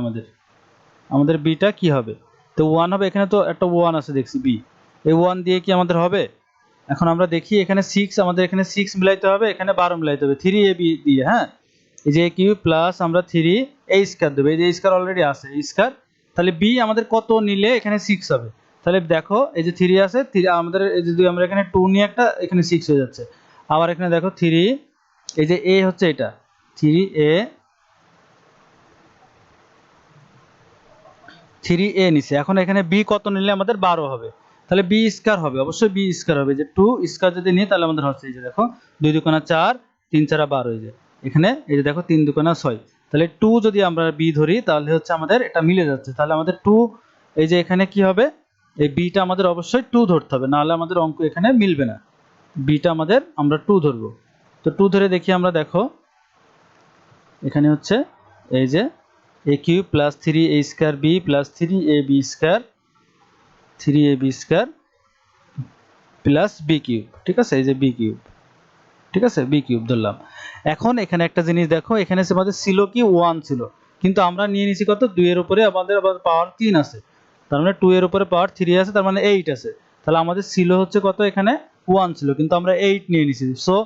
আমাদের বিটা কি হবে, তো 1 হবে। এখানে তো একটা 1 আছে দেখছি বি, এই 1 দিয়ে কি আমাদের হবে। এখন আমরা দেখি এখানে 6, আমাদের এখানে 6 মিলাইতে হবে, এখানে 12 মিলাইতে হবে 3ab দিয়ে। হ্যাঁ, এই যে কিউব প্লাস আমরা 3 a স্কয়ার দেব, এই যে স্কয়ার অলরেডি আছে স্কয়ার। তাহলে b আমাদের কত নিলে এখানে 6 হবে। তাহলে দেখো এই যে 3 আছে, 3 আমাদের এই যে যদি আমরা এখানে 2 নিয়ে একটা, এখানে 6 হয়ে যাচ্ছে। আবার এখানে দেখো 3, এই যে a হচ্ছে এটা 3a নিছে। এখন এখানে b কত নিলে আমাদের 12 হবে, তাহলে b স্কয়ার হবে, অবশ্যই b স্কয়ার হবে। যে 2 স্কয়ার যদি নিই তাহলে আমাদের হচ্ছে এই যে দেখো 2 দুগুণা 4, 3 চারা 12, এই যে এখানে এই যে দেখো 3 দুগুণা 6। তাহলে 2 যদি আমরা b ধরি তাহলে হচ্ছে আমাদের এটা মিলে যাচ্ছে। তাহলে আমাদের 2, এই যে এখানে কি হবে, এই bটা আমাদের অবশ্যই 2 ধরতে হবে, না হলে আমাদের অঙ্ক এখানে মিলবে না। bটা আমাদের আমরা 2 ধরবো। তো 2 ধরে দেখি আমরা, দেখো এখানে হচ্ছে এই যে a cube plus 3a square b plus 3ab square 3ab square plus b cube. ঠিক আছে, এই যে বি কিউব, ঠিক আছে বি কিউব ধরলাম। এখন এখানে একটা জিনিস দেখো, এখানে আমাদের ছিল কি 1 ছিল, কিন্তু আমরা নিয়ে নিছি কত, 2 এর উপরে আমাদের আবার পাওয়ার 3 আছে, তার মানে 2 এর উপরে পাওয়ার 3 আছে, তার মানে 8 আছে। তাহলে আমাদের ছিল হচ্ছে কত, এখানে 1 ছিল, কিন্তু আমরা 8 নিয়ে নিছি। সো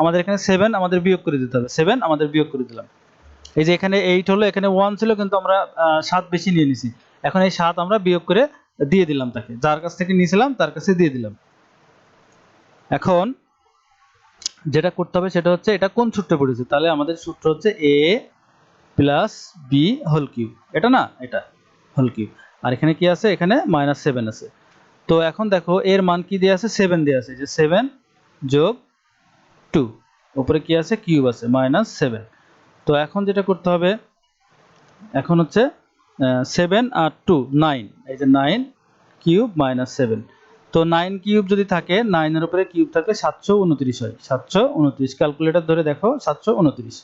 আমাদের এখানে 7 আমাদের বিয়োগ করে দিতে হবে, 7 আমাদের বিয়োগ করে দিলাম। এই যে এখানে 8 হলো, এখানে 1 ছিল, কিন্তু আমরা 7 বেশি নিয়ে নিছি। এখন এই 7 আমরা বিয়োগ করে দিয়ে দিলাম তাকে, যার কাছ থেকে নিয়েছিলাম তার কাছে দিয়ে দিলাম। এখন যেটা করতে হবে সেটা হচ্ছে এটা কোন সূত্রে পড়েছে, তাহলে আমাদের সূত্র হচ্ছে a plus b whole cube, এটা না, এটা হোল কিউব। আর এখানে কি আছে, এখানে -7 আছে। তো এখন দেখো এর মান কি দেয়া আছে, 7 দেয়া আছে, যে 7 যোগ 2, উপরে কি আছে, কিউব আছে -7। তো এখন যেটা করতে হবে, এখন হচ্ছে 7 আর 2 9, এই যে 9 কিউব -7। তো 9 কিউব যদি থাকে, 9 এর উপরে কিউব থাকলে 729 হয়, 729 ক্যালকুলেটর ধরে দেখো 729।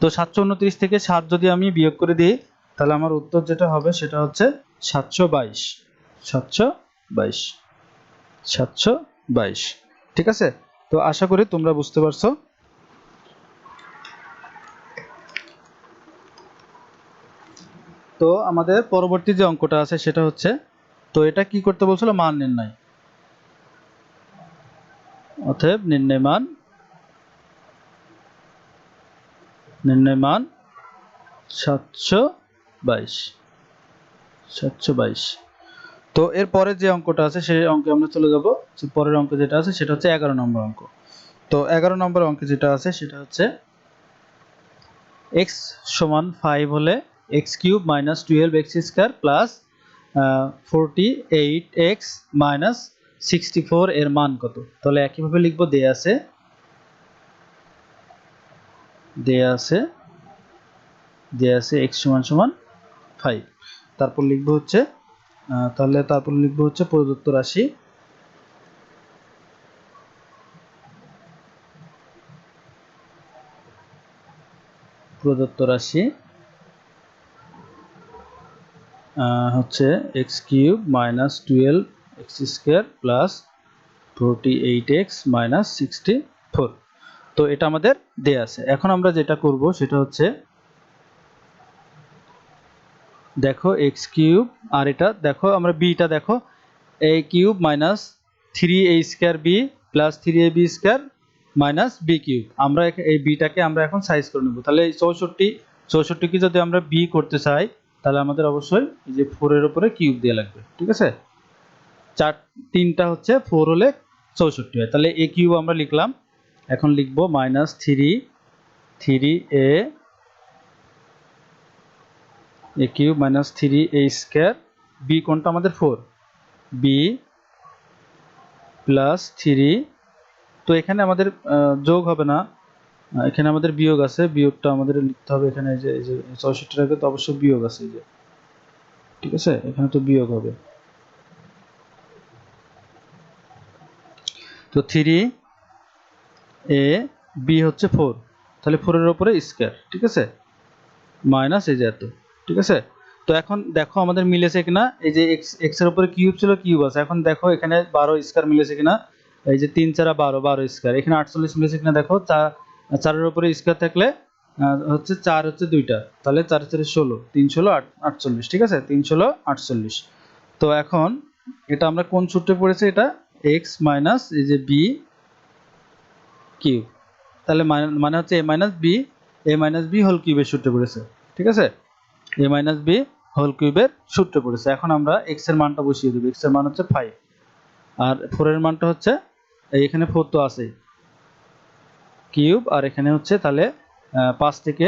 তো 729 থেকে 7 যদি আমি বিয়োগ করে দিই তাহলে আমার উত্তর যেটা হবে সেটা হচ্ছে 722, 722, 722। ঠিক আছে, তো আশা করি তোমরা বুঝতে পারছো। তো আমাদের পরবর্তী যে অঙ্কটা আছে সেটা হচ্ছে, তো এটা কি করতে বলছিল, মান নির্ণয়। অতএব নির্ণয় মান 722, 722। তো এর পরে যে অঙ্কটা আছে সেই অঙ্কে আমরা চলে যাব। পরের অঙ্ক যেটা আছে সেটা হচ্ছে 11 নম্বর অঙ্ক। তো 11 নম্বর অঙ্কে যেটা আছে সেটা হচ্ছে x সমান 5 হলে x cube minus 12x square plus 48x minus 64 এর মান কত। তাহলে একইভাবে লিখবো, দেয়া আছে x সমান সমান 5। তারপর লিখবো হচ্ছে প্রদত্ত রাশি, হচ্ছে x cube minus 12x square plus 48x minus 64। তো এটা আমাদের দেয়া আছে। এখন আমরা যেটা করব সেটা হচ্ছে, দেখো x কিউব, আর এটা দেখো আমরা বিটা দেখো a cube minus 3a square b plus 3ab square minus b cube. আমরা এই বিটাকে আমরা এখন সাইজ করে নেব। তাহলে এই 64 কি যদি আমরা b করতে চাই তাহলে আমাদের অবশ্যই এই যে 4 এর উপরে কিউব দেয়া লাগবে। ঠিক আছে, 3টা হচ্ছে 4 হলে 64 হয়। তাহলে a কিউব আমরা লিখলাম। এখন লিখবো minus 3a cube minus 3a square, b কোনটা আমাদের 4, b প্লাস 3। তো এখানে আমাদের যোগ হবে না, এখানে আমাদের বিয়োগ আছে, বিয়োগটা আমাদের লিখতে হবে এখানে। এই যে 64 টাকা তো অবশ্যই বিয়োগ আছে, এই যে, ঠিক আছে, এখানে তো বিয়োগ হবে। তো 3ab হচ্ছে 4, তাহলে 4 এর উপরে স্কয়ার, ঠিক আছে, মাইনাস এই যে এত, ঠিক আছে। তো এখন দেখো আমাদের মিলেছে কিনা, এই যে x এর উপরে কিউব ছিল, কিউব আছে। এখন দেখো এখানে 12 স্কয়ার মিলেছে কিনা, এই যে 3 4 12, 12 স্কয়ার। এখানে 48 মিলেছে কিনা দেখো, 4 এর উপরে স্কয়ার থাকলে হচ্ছে 4 হচ্ছে দুইটা, তাহলে 4 4 16, 3 16 48, ঠিক আছে, 3 16 48। তো এখন এটা আমরা কোন সূত্রে পড়েছি, এটা x মাইনাস এই যে b কিউব, তাহলে মানে হচ্ছে a মাইনাস b হোল কিউবের সূত্রে পড়েছে, ঠিক আছে, a মাইনাস b হোল কিউবের সূত্রে পড়েছে। এখন আমরা x এর মানটা বসিয়ে দেব। x এর মান হচ্ছে 5, আর 4 এর মানটা হচ্ছে এখানে 4 তো আছেই, কিউব, আর এখানে হচ্ছে তাহলে 5 থেকে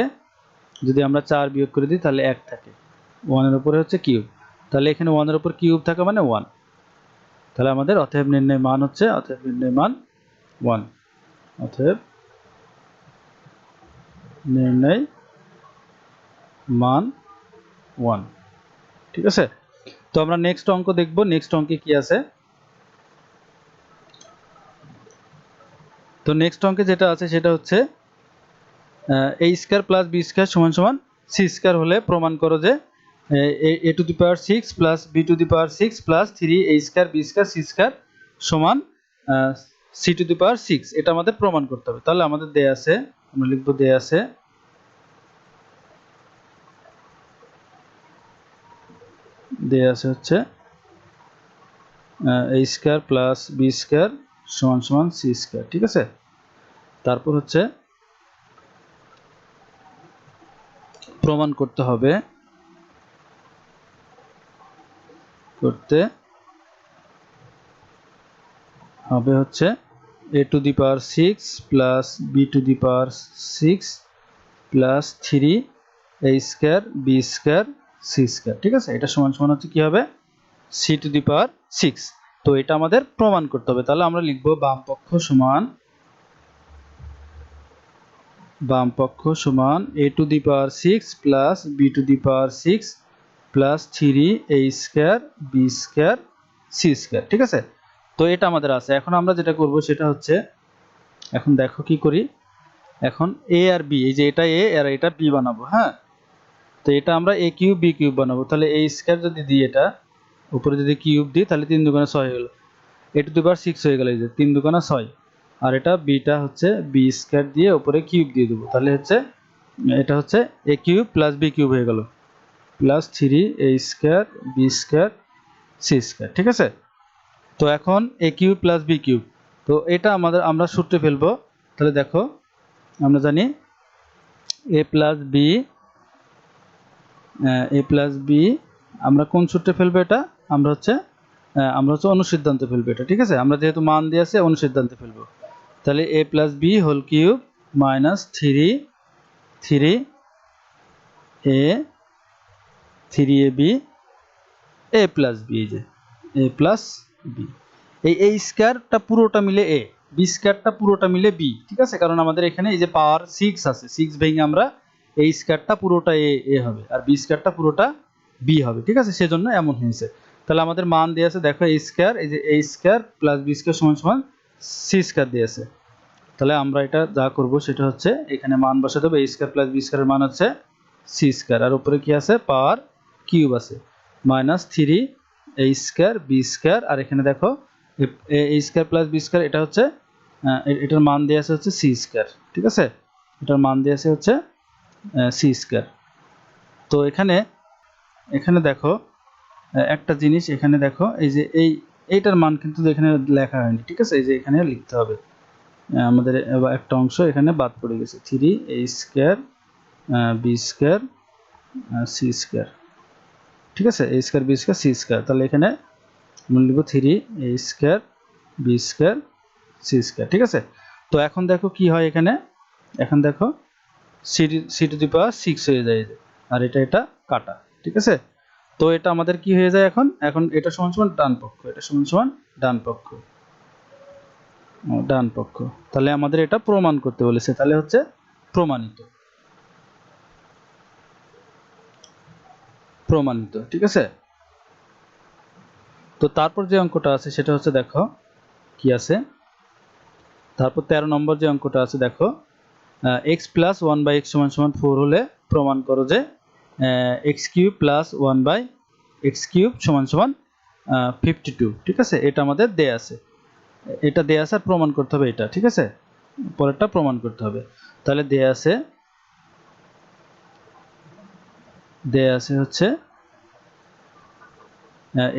যদি আমরা 4 বিয়োগ করে দিই তাহলে 1 থাকে, 1 এর উপরে হচ্ছে কিউব, তাহলে এখানে 1 এর উপর কিউব থাকা মানে 1, তাহলে আমাদের অতএব নির্ণয় মান হচ্ছে, অতএব নির্ণয় মান 1, অতএব নির্ণয় মান 1, ঠিক আছে। তো আমরা নেক্সট অঙ্ক দেখব। নেক্সট অঙ্কে কি আছে, তো নেক্সট অঙ্কে যেটা আছে সেটা হচ্ছে a square plus b square সমান সমান c স্কয়ার হলে প্রমাণ করো যে a to the power 6 plus b to the power 6 plus 3a square b square c square সমান c টু দি পাওয়ার 6, এটা আমাদের প্রমাণ করতে হবে। তাহলে আমাদের দেয়া আছে, আমরা লিখব দেয়া আছে হচ্ছে a square plus b square সমান সমান c স্কয়ার, ঠিক আছে। তারপর হচ্ছে প্রমাণ করতে হবে, হচ্ছে a to the power 6 plus b to the power 6 plus 3a square b square c square, ঠিক আছে। এটা সমান সমান হচ্ছে কি হবে, c টু দি পাওয়ার 6। তো এটা আমাদের প্রমাণ করতে হবে। তাহলে আমরা লিখব বাম পক্ষ সমান a to the power 6 plus b to the power 6 plus 3a square b square c square, ঠিক আছে। তো এটা আমাদের আছে। এখন আমরা যেটা করব সেটা হচ্ছে, এখন দেখো কি করি, এখন a আর b, এই যে এটা a আর এটা b বানাবো, হ্যাঁ। তো এটা আমরা a কিউব b কিউব বানাবো। তাহলে a স্কয়ার যদি দিই, এটা উপরে যদি কিউব দিই তাহলে 3 দুগুণে 6 হয়ে গেল, a টু দি পাওয়ার 6 হয়ে গেল, এই যে 3 দুগুণে 6, আর এটা bটা হচ্ছে b স্কয়ার দিয়ে উপরে কিউব দিয়ে দেবো, তাহলে হচ্ছে এটা হচ্ছে a cube plus b cube হয়ে গেল, plus 3a square b square c square, ঠিক আছে। তো এখন a cube plus b cube, তো এটা আমরা সূত্রে ফেলবো। তাহলে দেখো আমরা জানি a প্লাস বি, আমরা কোন সূত্রে ফেলবো এটা, আমরা হচ্ছে অনুসিদ্ধান্তে ফেলবো এটা, ঠিক আছে। আমরা যেহেতু মান দিয়ে আছে অনুসিদ্ধান্তে ফেলবো। তাহলে a plus b whole cube minus 3ab a plus b, এই যে a প্লাস বি, এই a স্কয়ারটা পুরোটা মিলে a, b স্কয়ারটা পুরোটা মিলে b, ঠিক আছে। কারণ আমাদের এখানে এই যে পাওয়ার 6 আছে, 6 ভেঙে আমরা a স্কয়ারটা পুরোটা a হবে, আর b স্কয়ারটা পুরোটা b হবে, ঠিক আছে, সেজন্য এমন হয়েছে। তাহলে আমাদের মান দেয়া আছে, দেখো a স্কয়ার, এই যে a square plus b square সমান সমান c স্কয়ার দেয়া আছে। তাহলে আমরা এটা যা করব সেটা হচ্ছে এখানে মান বসাতে হবে, a স্কয়ার প্লাস b স্কয়ারের মান হচ্ছে c স্কয়ার, আর উপরে কি আছে, পাওয়ার কিউব আছে, minus 3a square b square, আর এখানে দেখো a square plus b square, এটা হচ্ছে এটার মান দেয়া আছে হচ্ছে c স্কয়ার, ঠিক আছে, এটার মান দেয়া আছে হচ্ছে c স্কয়ার। তো এখানে দেখো একটা জিনিস, এখানে দেখো এই যে এইটার মান কিন্তু এখানে লেখা হয়নি, ঠিক আছে, এই যে এখানে লিখতে হবে। আমাদের একটা অংশ এখানে বাদ পড়ে গেছে, 3a square b square c square, ঠিক আছে, a square b square c square. তাহলে এখানে আমরা লিখব 3a square b square c square, ঠিক আছে। তো এখন দেখো কি হয় এখানে, এখন দেখো c টু দি পাওয়ার 6 হয়ে যায়, আর এটা কাটা, ঠিক আছে। তো এটা আমাদের কি হয়ে যায়, এখন এটা সমান সমান ডান পক্ষ, এটা সমান সমান ডান পক্ষ। ডান পক্ষ। তাহলে আমাদের এটা প্রমাণ করতে বলেছে, তাহলে হচ্ছে প্রমাণিত। প্রমাণিত, ঠিক আছে। তো তারপর যে অঙ্কটা আছে সেটা হচ্ছে দেখো কি আছে। তারপর 13 নম্বর যে অঙ্কটা আছে দেখো, x প্লাস 1/x সমান সমান 4 হলে প্রমাণ করো যে x cube plus 1/x cube সমান সমান 52, ঠিক আছে। এটা আমাদের দেয়া আছে, এটা দেয়া আছে আর প্রমাণ করতে হবে এটা, ঠিক আছে। পরেরটা প্রমাণ করতে হবে। তাহলে দেয়া আছে হচ্ছে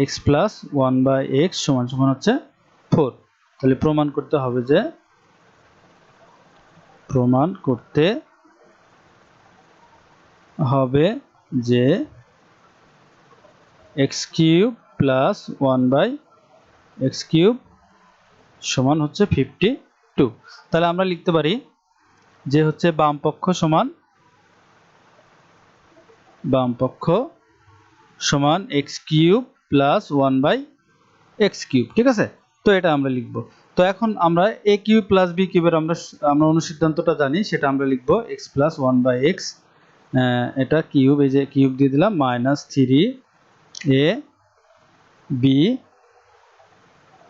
x প্লাস 1/x সমান সমান হচ্ছে 4। তাহলে প্রমাণ করতে হবে যে x cube plus 1/x cube সমান হচ্ছে 52। তাহলে আমরা লিখতে পারি যে হচ্ছে বাম পক্ষ সমান x cube plus 1/x cube, ঠিক আছে। তো এটা আমরা লিখব। তো এখন আমরা a কিউব প্লাস b কিউবের আমরা অনুসিদ্ধান্তটা জানি, সেটা আমরা লিখব x প্লাস 1/x, এটা কিউব, এই যে কিউব দিয়ে দিলাম, minus 3a b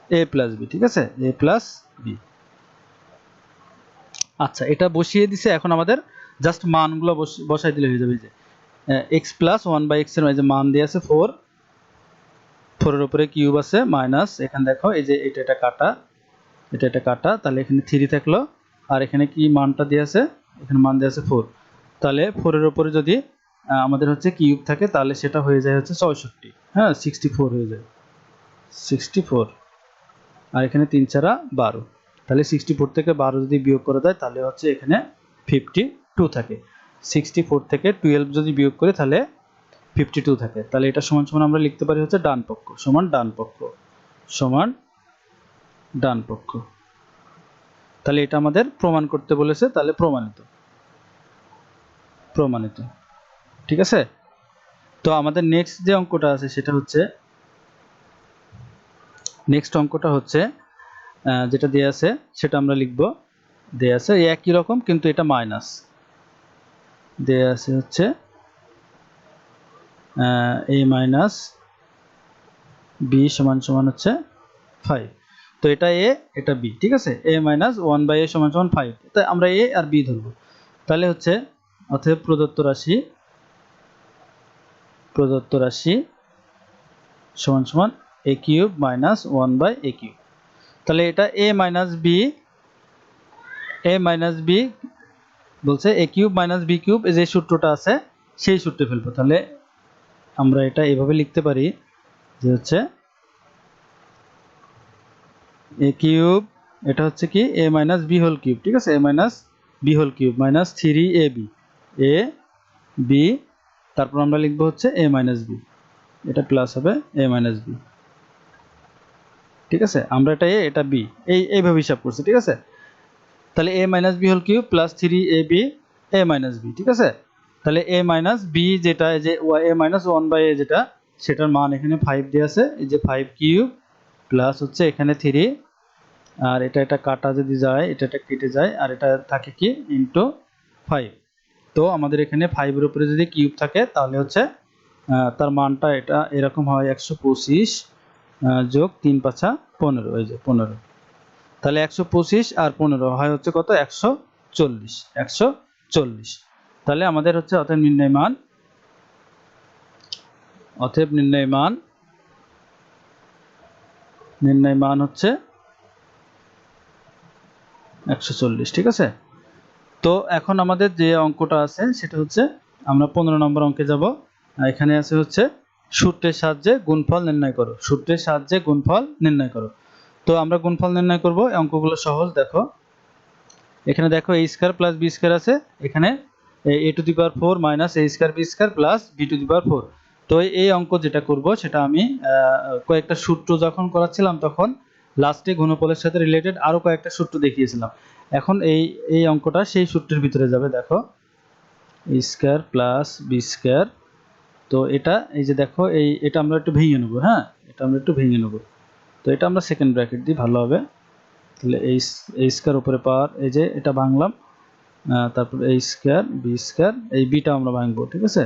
a plus b, ঠিক আছে, a প্লাস b। আচ্ছা, এটা বসিয়ে দিছে। এখন আমাদের জাস্ট মানগুলো বসাই দিলে হয়ে যাবে। যে x প্লাস 1/x এর যে মান দিয়ে আছে 4, 4 এর উপরে কিউব আছে, মাইনাস এখানে দেখো এই যে এটা কাটা, তাহলে এখানে 3 থাকলো, আর এখানে কি মানটা দিয়ে আছে, এখানে মান দিয়ে আছে 4। তাহলে 4 এর উপরে যদি আমাদের হচ্ছে কিউব থাকে তাহলে সেটা হয়ে যায় হচ্ছে 64, হ্যাঁ 64 হয়ে যায় 64। আর এখানে 3 4 12, তাহলে 64 থেকে 12 যদি বিয়োগ করা যায় তাহলে হচ্ছে এখানে 52 থাকে। 64 থেকে 12 যদি বিয়োগ করি তাহলে 52 থাকে। তাহলে এটা সমান সমান আমরা লিখতে পারি হচ্ছে ডান পক্ষ সমান ডান পক্ষ। তাহলে এটা আমাদের প্রমাণ করতে বলেছে, তাহলে প্রমাণিত, ঠিক আছে। তো আমাদের নেক্সট যে অঙ্কটা আছে সেটা হচ্ছে, নেক্সট অঙ্কটা হচ্ছে যেটা দেয়া আছে সেটা আমরা লিখব। দেয়া আছে একই রকম কিন্তু এটা মাইনাস দেয়া আছে হচ্ছে a মাইনাস b সমান সমান হচ্ছে 5। তো এটা a এটা b, ঠিক আছে। a মাইনাস 1/a সমান সমান 5, তাই আমরা a আর b ধরব। তাহলে হচ্ছে অতএব প্রদত্ত রাশি সমান সমান a cube minus 1/a cube. তাহলে এটা a মাইনাস b বলছে a cube minus b cube, যে সূত্রটা আছে সেই সূত্রে ফেলবো। তাহলে আমরা এটা এভাবে লিখতে পারি যে হচ্ছে a কিউব, এটা হচ্ছে কি a minus b whole cube, ঠিক আছে, a minus b whole cube minus 3ab a b, তারপর আমরা লিখবো হচ্ছে a মাইনাস b, এটা প্লাস হবে a মাইনাস b, ঠিক আছে। আমরা এটা a এটা b এইভাবে হিসাব করছি, ঠিক আছে। তাহলে a minus b whole cube plus 3ab a minus b, ঠিক আছে। তাহলে a মাইনাস b যেটা, এই যে a মাইনাস 1/a যেটা, সেটার মান এখানে 5 দেওয়া আছে, এই যে 5 কিউব প্লাস হচ্ছে এখানে 3, আর এটা কাটা যদি যায় এটা কেটে যায়, আর এটা থাকে কি ইনটু 5। তো আমাদের এখানে 5 এর উপরে যদি কিউব থাকে তাহলে হচ্ছে তার মানটা এটা এরকম হয় 125 যোগ 3 5 15, এই যে 15। তাহলে 125 আর 15 হয় হচ্ছে কত, 140। তাহলে আমাদের হচ্ছে অতএব নির্ণয় মান হচ্ছে 140, ঠিক আছে। তো এখন আমাদের যে অঙ্কটা আছে সেটা হচ্ছে আমরা 15 নম্বর অঙ্কে যাব। এখানে আছে হচ্ছে সূত্রের সাহায্যে গুণফল নির্ণয় করো। তো আমরা গুণফল নির্ণয় করব। অঙ্কগুলো সহজ। দেখো এখানে দেখো a square plus b square আছে, এখানে a to the power 4 minus a square b square plus b to the power 4। তো এই অঙ্ক যেটা করব সেটা আমি কয়েকটা সূত্র যখন করাচ্ছিলাম তখন লাস্টে ঘনফলের সাথে রিলেটেড আরো কয়েকটা সূত্র দেখিয়েছিলাম। এখন এই অঙ্কটা সেই সূত্রের ভিতরে যাবে। দেখো a square plus b square, তো এটা এই যে দেখো এটা আমরা একটু ভেঙে নেব, হ্যাঁ এটা আমরা একটু ভেঙে নেব। তো এটা আমরা সেকেন্ড ব্র্যাকেট দিই ভালো হবে। তাহলে এ স্কয়ার উপরে পাওয়ার এই যে এটা ভাঙলাম, তারপর এ স্কয়ার বি স্কয়ার, এই বিটা আমরা ভাঙবো, ঠিক আছে।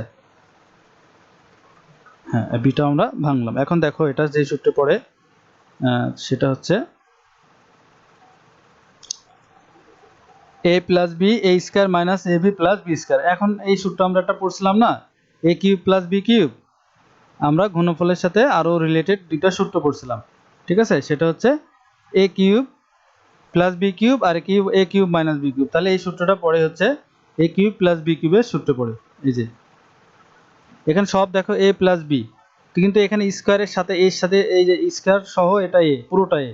হ্যাঁ, বিটা আমরা ভাঙলাম। এখন দেখো এটা যে সূত্রে পড়ে সেটা হচ্ছে a plus b a square minus a b plus b square. এখন এই সূত্র আমরা একটা পড়ছিলাম না, a cube plus b cube. আমরা ঘনফলের সাথে আরও রিলেটেড দুইটা সূত্র পড়ছিলাম, ঠিক আছে। সেটা হচ্ছে এ কিউব প্লাস বি কিউব আর এ কিউব মাইনাস বি কিউব। তাহলে এই সূত্রটা পড়ে হচ্ছে এ কিউব প্লাস বি কিউবের সূত্র পড়ে। এই যে এখানে সব দেখো এ প্লাস বি, কিন্তু এখানে স্কোয়ারের সাথে এর সাথে এই যে স্কোয়ার সহ এটা এ, পুরোটা এ,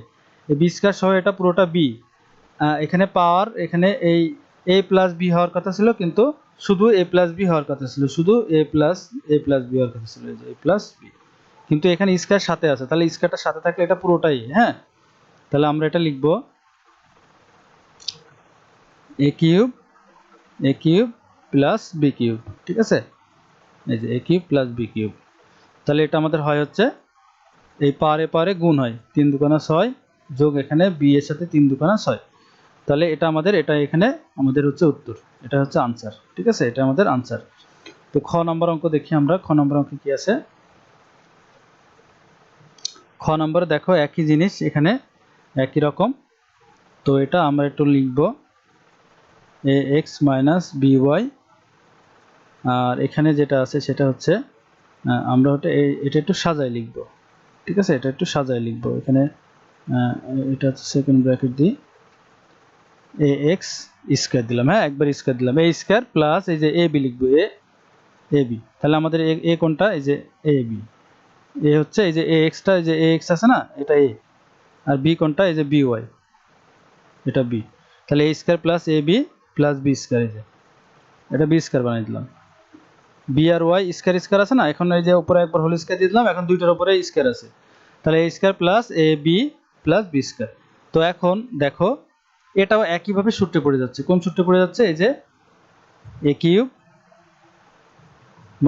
বি স্কোয়ার সহ এটা পুরোটা বি। এখানে পাওয়ার এখানে এই এ প্লাস বি হওয়ার কথা ছিল, কিন্তু শুধু এ প্লাস বি হওয়ার কথা ছিল, শুধু এ প্লাস বি হওয়ার কথা ছিল, এই যে এ প্লাস বি। কিন্তু এখানে স্কোয়ার সাথে আছে, তাহলে স্কোয়ারটার সাথে থাকলে এটা পুরোটাই। হ্যাঁ, তাহলে আমরা এটা লিখব এ কিউব প্লাস বি কিউব, ঠিক আছে। এই যে এ কিউব প্লাস বি কিউব। তাহলে এটা আমাদের হয় হচ্ছে এই পারে গুণ হয়, 3 দুগুণা 6 যোগ এখানে বি এর সাথে 3 দুগুণা 6। তাহলে এটা আমাদের এটা এখানে আমাদের হচ্ছে উত্তর, এটা হচ্ছে আনসার, ঠিক আছে। এটা আমাদের আনসার। তো খ নম্বর অঙ্ক দেখি আমরা, খ নম্বর অঙ্কে কি আছে। খ নম্বরে দেখো একই জিনিস, এখানে একই রকম। তো এটা আমরা একটু লিখব এ এক্স মাইনাস বি ওয়াই। আর এখানে যেটা আছে সেটা হচ্ছে আমরা এটা একটু সাজায় লিখব, ঠিক আছে। এটা একটু সাজায় লিখব। এখানে এটা হচ্ছে সেকেন্ড ব্র্যাকেট দিই, এ এক্স স্কোয়ার দিলাম। হ্যাঁ, একবার স্কোয়ার দিলাম, এ স্কোয়ার প্লাস এই যে এ বি লিখবো, এ বি। তাহলে আমাদের এ কোনটা, এই যে এ বি। এ হচ্ছে এই যে এ এক্সটা, এই যে এ এক্স আছে না, এটা এ। আর বি কোনটা, এই যে বি ওয়াই, এটা বি। তাহলে এ square plus a b plus B square, এই যে এটা বি স্কোয়ার বানিয়ে দিলাম। বি আর ওয়াই স্কোয়ার স্কোয়ার আছে না, এখন এই যে উপরে একবার হোল স্কোয়ার দিয়ে দিলাম, এখন দুইটার উপরে স্কোয়ার আছে। তাহলে এ square plus a b plus B square. তো এখন দেখো এটাও একইভাবে সূত্রে পড়ে যাচ্ছে। কোন সূত্রে পড়ে যাচ্ছে, এই যে এ কিউব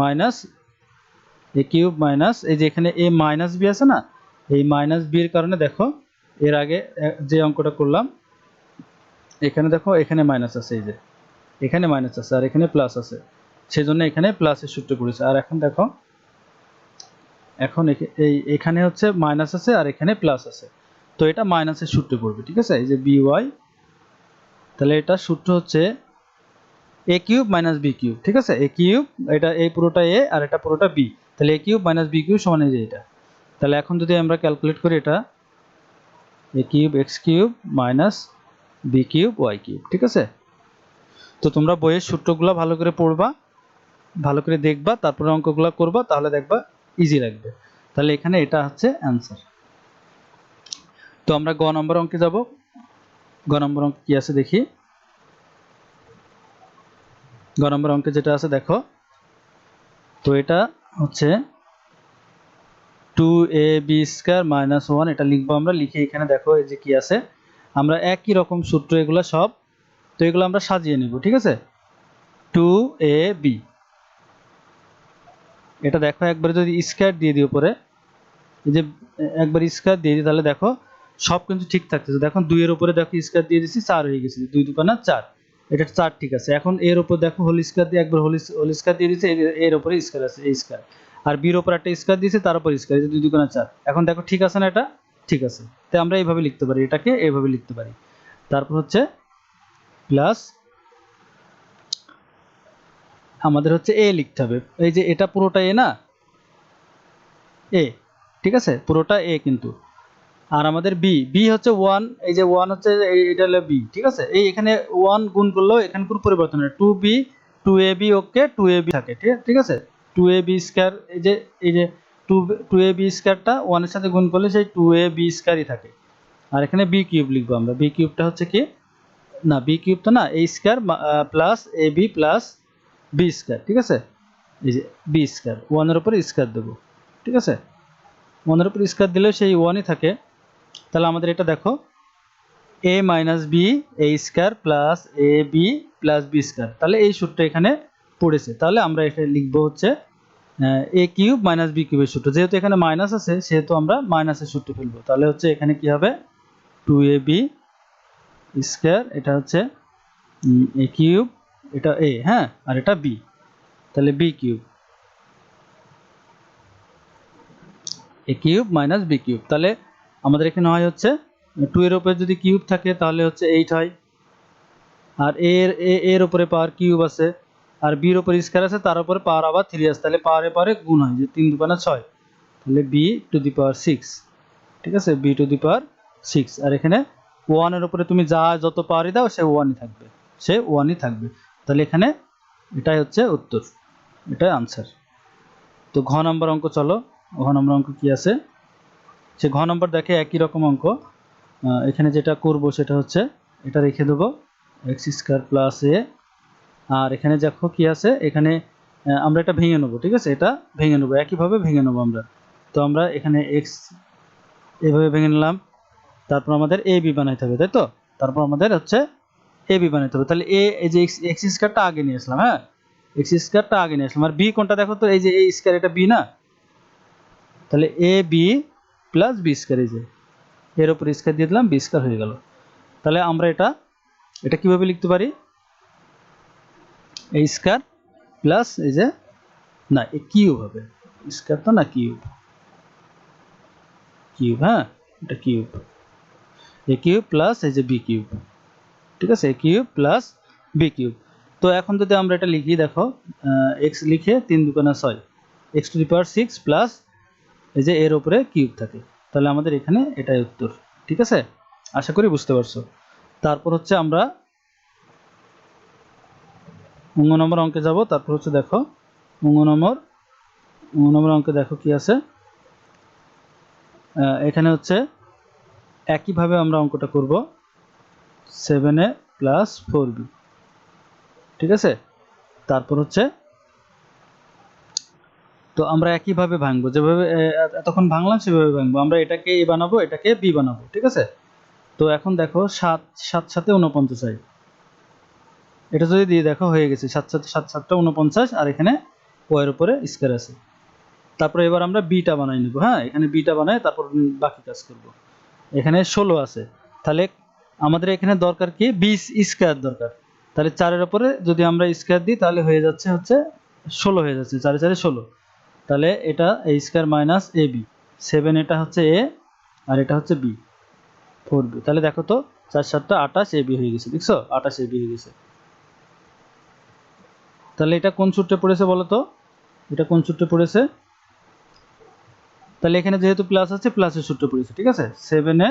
মাইনাস এই যে এখানে এ মাইনাস বি আছে না, এই মাইনাস বি এর কারণে দেখো এর আগে যে অঙ্কটা করলাম, এখানে দেখো এখানে মাইনাস আছে, এই যে এখানে মাইনাস আছে আর এখানে প্লাস আছে, সেজন্য এখানে প্লাসের সূত্র পড়েছে। আর এখন দেখো এখন এখানে হচ্ছে মাইনাস আছে আর এখানে প্লাস আছে, তো এটা মাইনাসের সূত্রে পড়বে, ঠিক আছে। এই যে বি ওয়াই, তাহলে এটা সূত্র হচ্ছে এ কিউব মাইনাস বি কিউব, ঠিক আছে। এ কিউব, এটা এই পুরোটা এ আর এটা পুরোটা বি, তাহলে এ কিউব মাইনাস বি কিউব সমান এই যে এটা। তাহলে এখন যদি আমরা ক্যালকুলেট করি, এটা a cube x cube minus b cube y cube, ঠিক আছে। তো তোমরা বইয়ের সূত্রগুলো ভালো করে পড়বা, ভালো করে দেখবা, তারপরে অঙ্কগুলো করবা, তাহলে দেখবা ইজি লাগবে। তাহলে এখানে এটা হচ্ছে অ্যান্সার। তো আমরা গ নম্বর অঙ্কে যাব। গ নম্বর অঙ্কে কি আছে দেখি। গ নম্বর অঙ্কে যেটা আছে দেখো, তো এটা হচ্ছে 2ab স্কয়ার মাইনাস 1, এটা লিখবো আমরা। লিখে এখানে দেখো এই যে কি আছে, আমরা একই রকম সূত্র এগুলো সব, তো এগুলো আমরা সাজিয়ে নিব, ঠিক আছে। 2ab, এটা দেখো একবারে যদি স্কয়ার দিয়ে দিই উপরে, এই যে একবার স্কয়ার দিয়ে দিই, তাহলে দেখো সব কিন্তু ঠিক থাকতেছে। দেখো 2 এর উপরে দেখো স্কয়ার দিয়ে দিছি, 4 হয়ে গেছে, 2 দুগুণা 4, এটা 4 ঠিক আছে। এখন এর উপর দেখো হোল স্কয়ার দিয়ে একবার হোল স্কয়ার দিয়ে দিছে, এর উপরে স্কয়ার আছে, এই স্কয়ার। আর বির উপর একটা স্কয়ার দিয়েছে, তার উপর স্কয়ার, এই যে 2 দুগুণা 4। এখন দেখো ঠিক আছে না, এটা ঠিক আছে। তাই আমরা এইভাবে লিখতে পারি, এটাকে এইভাবে লিখতে পারি। তারপর হচ্ছে প্লাস আমাদের হচ্ছে এ লিখতে হবে, এই যে এটা পুরোটা এ না, এ, ঠিক আছে, পুরোটা এ কিন্তু। আর আমাদের বি হচ্ছে 1, এই যে 1 হচ্ছে এটা হলো বি, ঠিক আছে। এই এখানে 1 গুণ করলেও এখানে কোনো পরিবর্তন নেই, 2b 2ab, ওকে 2ab থাকে, ঠিক আছে। 2ab স্কয়ার, এই যে 2ab স্কয়ারটা 1 এর সাথে গুণ করলে সেই 2ab স্কয়ারই থাকে। আর এখানে বি কিউব লিখবো আমরা। বি কিউবটা হচ্ছে কি, না বি কিউব তো না, a square plus ab plus b square, ঠিক আছে। এই যে বি স্কয়ার 1 এর উপর স্কয়ার দেবো, ঠিক আছে। 1 এর উপর স্কয়ার দিলে সেই 1ই থাকে। তাহলে আমাদের এটা দেখো a minus b a square plus a b plus b square, তাহলে এই সূত্র এখানে পড়েছে। তাহলে আমরা এটা লিখবো হচ্ছে এ কিউব মাইনাস বি কিউবের সূত্র। যেহেতু এখানে মাইনাস আছে, সেহেতু আমরা মাইনাসের সূত্র ফেলবো। তাহলে হচ্ছে এখানে কি হবে, 2ab স্কয়ার, এটা হচ্ছে এ কিউব, এটা এ, হ্যাঁ, আর এটা বি, তাহলে বি কিউব, এ কিউব মাইনাস বি কিউব। তাহলে আমাদের এখানে হয় হচ্ছে 2 এর উপরে যদি কিউব থাকে তাহলে হচ্ছে 8 হয়, আর এর উপরে পাওয়ার কিউব আছে, আর বির উপরে স্কয়ার আছে, তার উপরে পাওয়ার আবার 3 আছে, তাহলে পাওয়ারে পাওয়ারে গুণ হয়, যে 3 দুগুণে 6, তাহলে বি টু দি পাওয়ার 6। ঠিক আছে, বি টু দি পাওয়ার 6। আর এখানে 1 এর উপরে তুমি যত পাওয়ারই দাও সে 1ই থাকবে, সে 1ই থাকবে। তাহলে এখানে এটাই হচ্ছে উত্তর, এটাই আনসার। তো ঘ নম্বর অঙ্ক চলো, ঘ নম্বর অঙ্ক কি আছে? সে ঘ নম্বর দেখে একই রকম অঙ্ক। এখানে যেটা করব সেটা হচ্ছে এটা রেখে দেবো এক্স স্কয়ার প্লাস এ, আর এখানে দেখো কি আছে, এখানে আমরা এটা ভেঙে নেবো। ঠিক আছে, এটা ভেঙে নেবো, একইভাবে ভেঙে নেবো আমরা। তো আমরা এখানে এক্স এইভাবে ভেঙে নিলাম, তারপর আমাদের এ বি বানাইতে হবে, তাই তো? তারপর আমাদের হচ্ছে এ বি বানাইতে হবে। তাহলে এই যে এক্স স্কয়ারটা আগে নিয়ে আসলাম, হ্যাঁ, এক্স স্কয়ারটা আগে নিয়ে আসলাম, আর বি কোনটা দেখো তো, এই যে এ স্কয়ার, এটা বি না, তাহলে এ বি প্লাস বি স্কয়ার, এই যে এর উপর স্কয়ার দিয়ে দিলাম, বি স্কয়ার হয়ে গেল। তাহলে আমরা এটা এটা কিভাবে লিখতে পারি? এ স্কয়ার প্লাস এই যে, না এ কিউব হবে, স্কয়ার তো না, কিউব, কিউব, হ্যাঁ, এটা কিউব, এ কিউব প্লাস এই যে বি কিউব। ঠিক আছে, a cube plus b cube. তো এখন যদি আমরা এটা লিখি, দেখো এক্স লিখে 3 দুগুণে 6, x to the power 6 plus এই যে এর উপরে কিউব থাকে, তাহলে আমাদের এখানে এটাই উত্তর। ঠিক আছে, আশা করি বুঝতে পারছো। তারপর হচ্ছে আমরা অঙ্গ নম্বর অঙ্কে যাব। তারপর হচ্ছে দেখো অঙ্গ নম্বর অঙ্কে দেখো কি আছে। এখানে হচ্ছে একইভাবে আমরা অঙ্কটা করব, 7a প্লাস 4b। ঠিক আছে, তারপর হচ্ছে তো আমরা একইভাবে ভাঙবো, যেভাবে এতক্ষণ ভাঙলাম সেভাবে ভাঙবো। আমরা এটাকে এ বানাবো, এটাকে বি বানাবো। ঠিক আছে, তো এখন দেখো 7 7 সাথে 49 হয়, এটা যদি দিয়ে দেখো হয়ে গেছে 7 7 7 7টা 49, আর এখানে ও এর উপরে স্কয়ার আছে। তারপরে এবার আমরা বিটা বানাই নেব, হ্যাঁ, এখানে বিটা বানাই, তারপর বাকি কাজ করব। এখানে 16 আছে, তাহলে আমাদের এখানে দরকার কি, 20 স্কয়ার দরকার। তাহলে 4 এর উপরে যদি আমরা স্কয়ার দিই তাহলে হয়ে যাচ্ছে হচ্ছে 16 হয়ে যাচ্ছে, 4 4 16। তাহলে এটা এ স্কয়ার মাইনাস এ বি, 7 এটা হচ্ছে এ, আর এটা হচ্ছে বি, 4b। তাহলে দেখো তো 4 7টা 28 এ বি হয়ে গেছে, দেখছো 28 এ বি হয়ে গেছে। তাহলে এটা কোন সূত্রে পড়েছে বলো তো, এটা কোন সূত্রে পড়েছে? তাহলে এখানে যেহেতু প্লাস আছে, প্লাসের সূত্রে পড়েছে। ঠিক আছে, 7